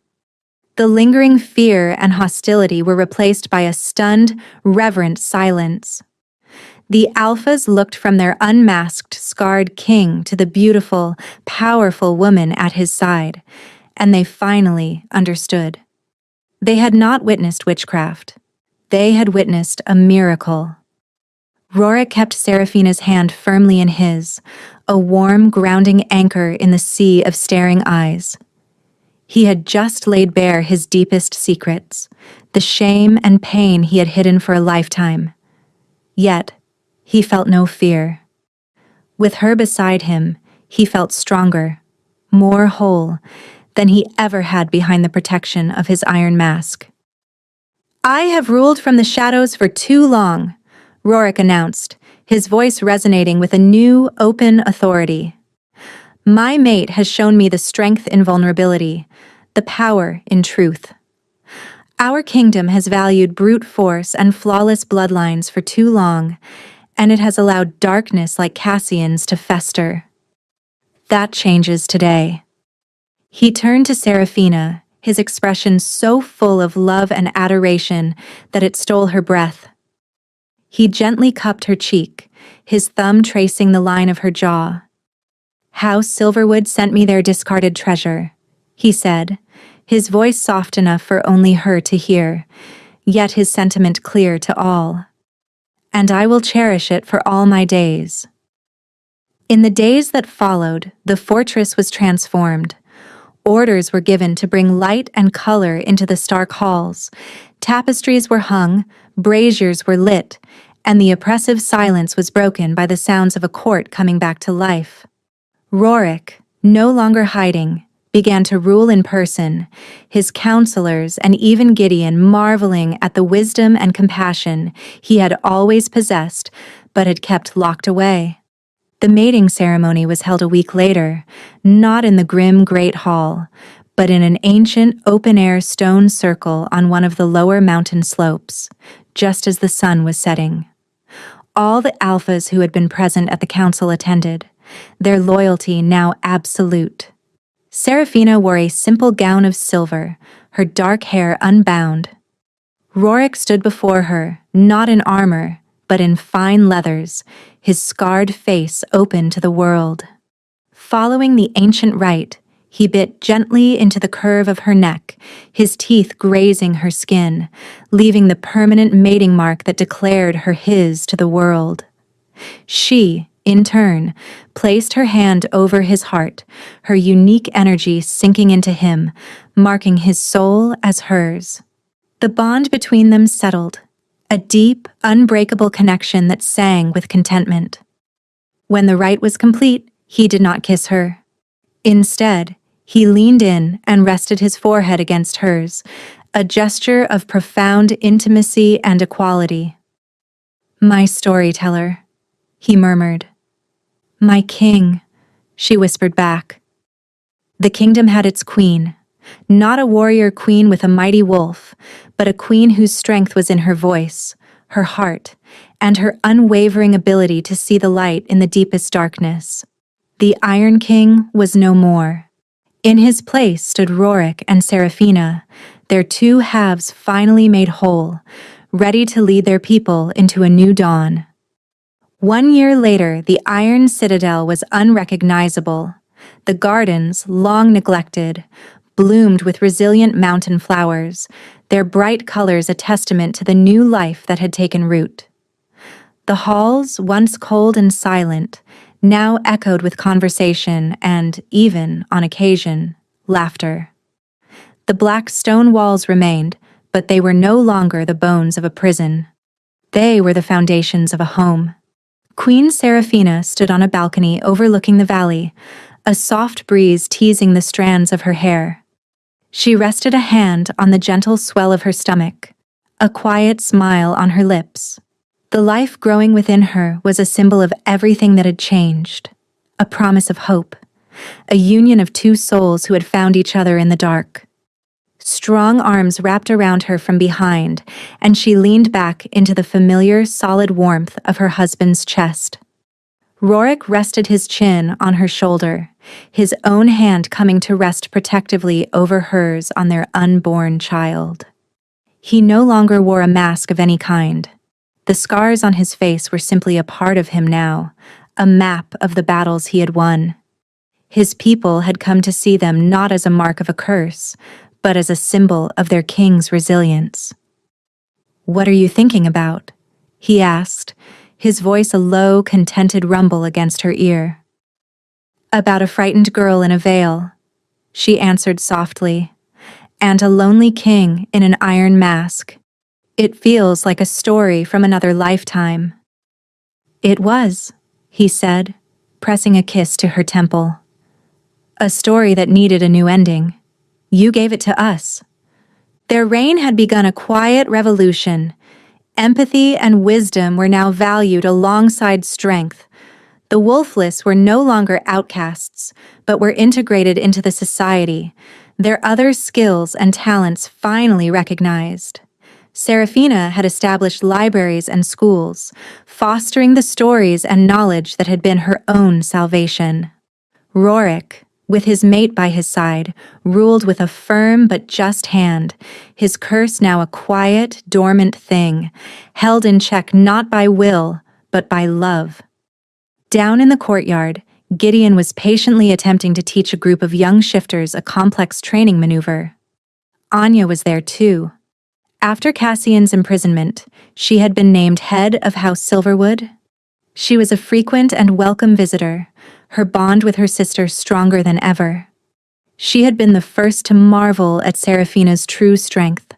[SPEAKER 1] The lingering fear and hostility were replaced by a stunned, reverent silence. The alphas looked from their unmasked, scarred king to the beautiful, powerful woman at his side, and they finally understood. They had not witnessed witchcraft. They had witnessed a miracle. Rorik kept Seraphina's hand firmly in his, a warm, grounding anchor in the sea of staring eyes. He had just laid bare his deepest secrets, the shame and pain he had hidden for a lifetime. Yet, he felt no fear. With her beside him, he felt stronger, more whole, than he ever had behind the protection of his iron mask. "I have ruled from the shadows for too long," Rorik announced, his voice resonating with a new, open authority. "My mate has shown me the strength in vulnerability, the power in truth. Our kingdom has valued brute force and flawless bloodlines for too long, and it has allowed darkness like Cassian's to fester. That changes today. He turned to Seraphina, his expression so full of love and adoration that it stole her breath. He gently cupped her cheek, his thumb tracing the line of her jaw. "How Silverwood sent me their discarded treasure," he said, his voice soft enough for only her to hear, yet his sentiment clear to all. "And I will cherish it for all my days." In the days that followed, the fortress was transformed. Orders were given to bring light and color into the stark halls. Tapestries were hung, braziers were lit, and the oppressive silence was broken by the sounds of a court coming back to life. Rorik, no longer hiding, began to rule in person, his counselors and even Gideon marveling at the wisdom and compassion he had always possessed but had kept locked away. The mating ceremony was held a week later, not in the grim Great Hall, but in an ancient open-air stone circle on one of the lower mountain slopes, just as the sun was setting. All the alphas who had been present at the council attended, their loyalty now absolute. Seraphina wore a simple gown of silver, her dark hair unbound. Rorik stood before her, not in armor, but in fine leathers, his scarred face open to the world. Following the ancient rite, he bit gently into the curve of her neck, his teeth grazing her skin, leaving the permanent mating mark that declared her his to the world. She, in turn, placed her hand over his heart, her unique energy sinking into him, marking his soul as hers. The bond between them settled, a deep, unbreakable connection that sang with contentment. When the rite was complete, he did not kiss her. Instead, he leaned in and rested his forehead against hers, a gesture of profound intimacy and equality. "My storyteller," he murmured. "My king," she whispered back. The kingdom had its queen, not a warrior queen with a mighty wolf, but a queen whose strength was in her voice, her heart, and her unwavering ability to see the light in the deepest darkness. The Iron King was no more. In his place stood Rorik and Seraphina, their two halves finally made whole, ready to lead their people into a new dawn. 1 year later, the Iron Citadel was unrecognizable. The gardens, long neglected, bloomed with resilient mountain flowers, their bright colors a testament to the new life that had taken root. The halls, once cold and silent, now echoed with conversation and, even, on occasion, laughter. The black stone walls remained, but they were no longer the bones of a prison. They were the foundations of a home. Queen Seraphina stood on a balcony overlooking the valley, a soft breeze teasing the strands of her hair. She rested a hand on the gentle swell of her stomach, a quiet smile on her lips. The life growing within her was a symbol of everything that had changed, a promise of hope, a union of two souls who had found each other in the dark. Strong arms wrapped around her from behind, and she leaned back into the familiar, solid warmth of her husband's chest. Rorik rested his chin on her shoulder, his own hand coming to rest protectively over hers on their unborn child. He no longer wore a mask of any kind. The scars on his face were simply a part of him now, a map of the battles he had won. His people had come to see them not as a mark of a curse, but as a symbol of their king's resilience. "What are you thinking about?" he asked, his voice a low, contented rumble against her ear. "About a frightened girl in a veil," she answered softly, "and a lonely king in an iron mask. It feels like a story from another lifetime." "It was," he said, pressing a kiss to her temple. "A story that needed a new ending. You gave it to us." Their reign had begun a quiet revolution. Empathy and wisdom were now valued alongside strength. The wolfless were no longer outcasts, but were integrated into the society, their other skills and talents finally recognized. Seraphina had established libraries and schools, fostering the stories and knowledge that had been her own salvation. Rorik, with his mate by his side, ruled with a firm but just hand, his curse now a quiet, dormant thing, held in check not by will, but by love. Down in the courtyard, Gideon was patiently attempting to teach a group of young shifters a complex training maneuver. Anya was there too. After Cassian's imprisonment, she had been named head of House Silverwood. She was a frequent and welcome visitor, her bond with her sister stronger than ever. She had been the first to marvel at Seraphina's true strength,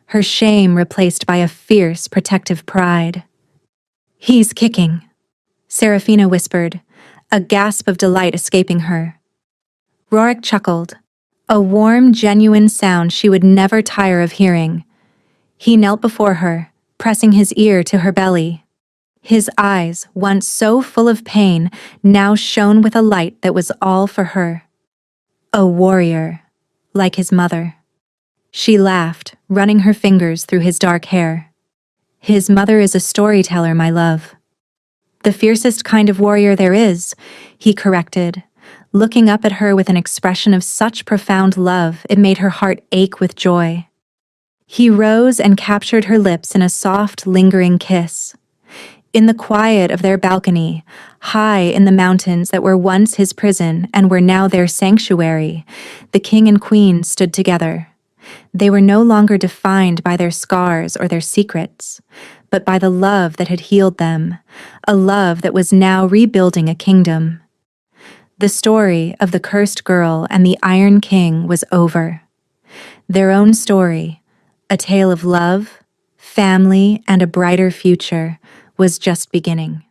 [SPEAKER 1] her shame replaced by a fierce, protective pride. "He's kicking," Seraphina whispered, a gasp of delight escaping her. Rorik chuckled, a warm, genuine sound she would never tire of hearing. He knelt before her, pressing his ear to her belly. His eyes, once so full of pain, now shone with a light that was all for her. A warrior, like his mother. She laughed, running her fingers through his dark hair. "His mother is a storyteller, my love." "The fiercest kind of warrior there is," he corrected, looking up at her with an expression of such profound love it made her heart ache with joy. He rose and captured her lips in a soft, lingering kiss. In the quiet of their balcony, high in the mountains that were once his prison and were now their sanctuary, the king and queen stood together. They were no longer defined by their scars or their secrets, but by the love that had healed them, a love that was now rebuilding a kingdom. The story of the cursed girl and the Iron King was over. Their own story, a tale of love, family, and a brighter future, was just beginning.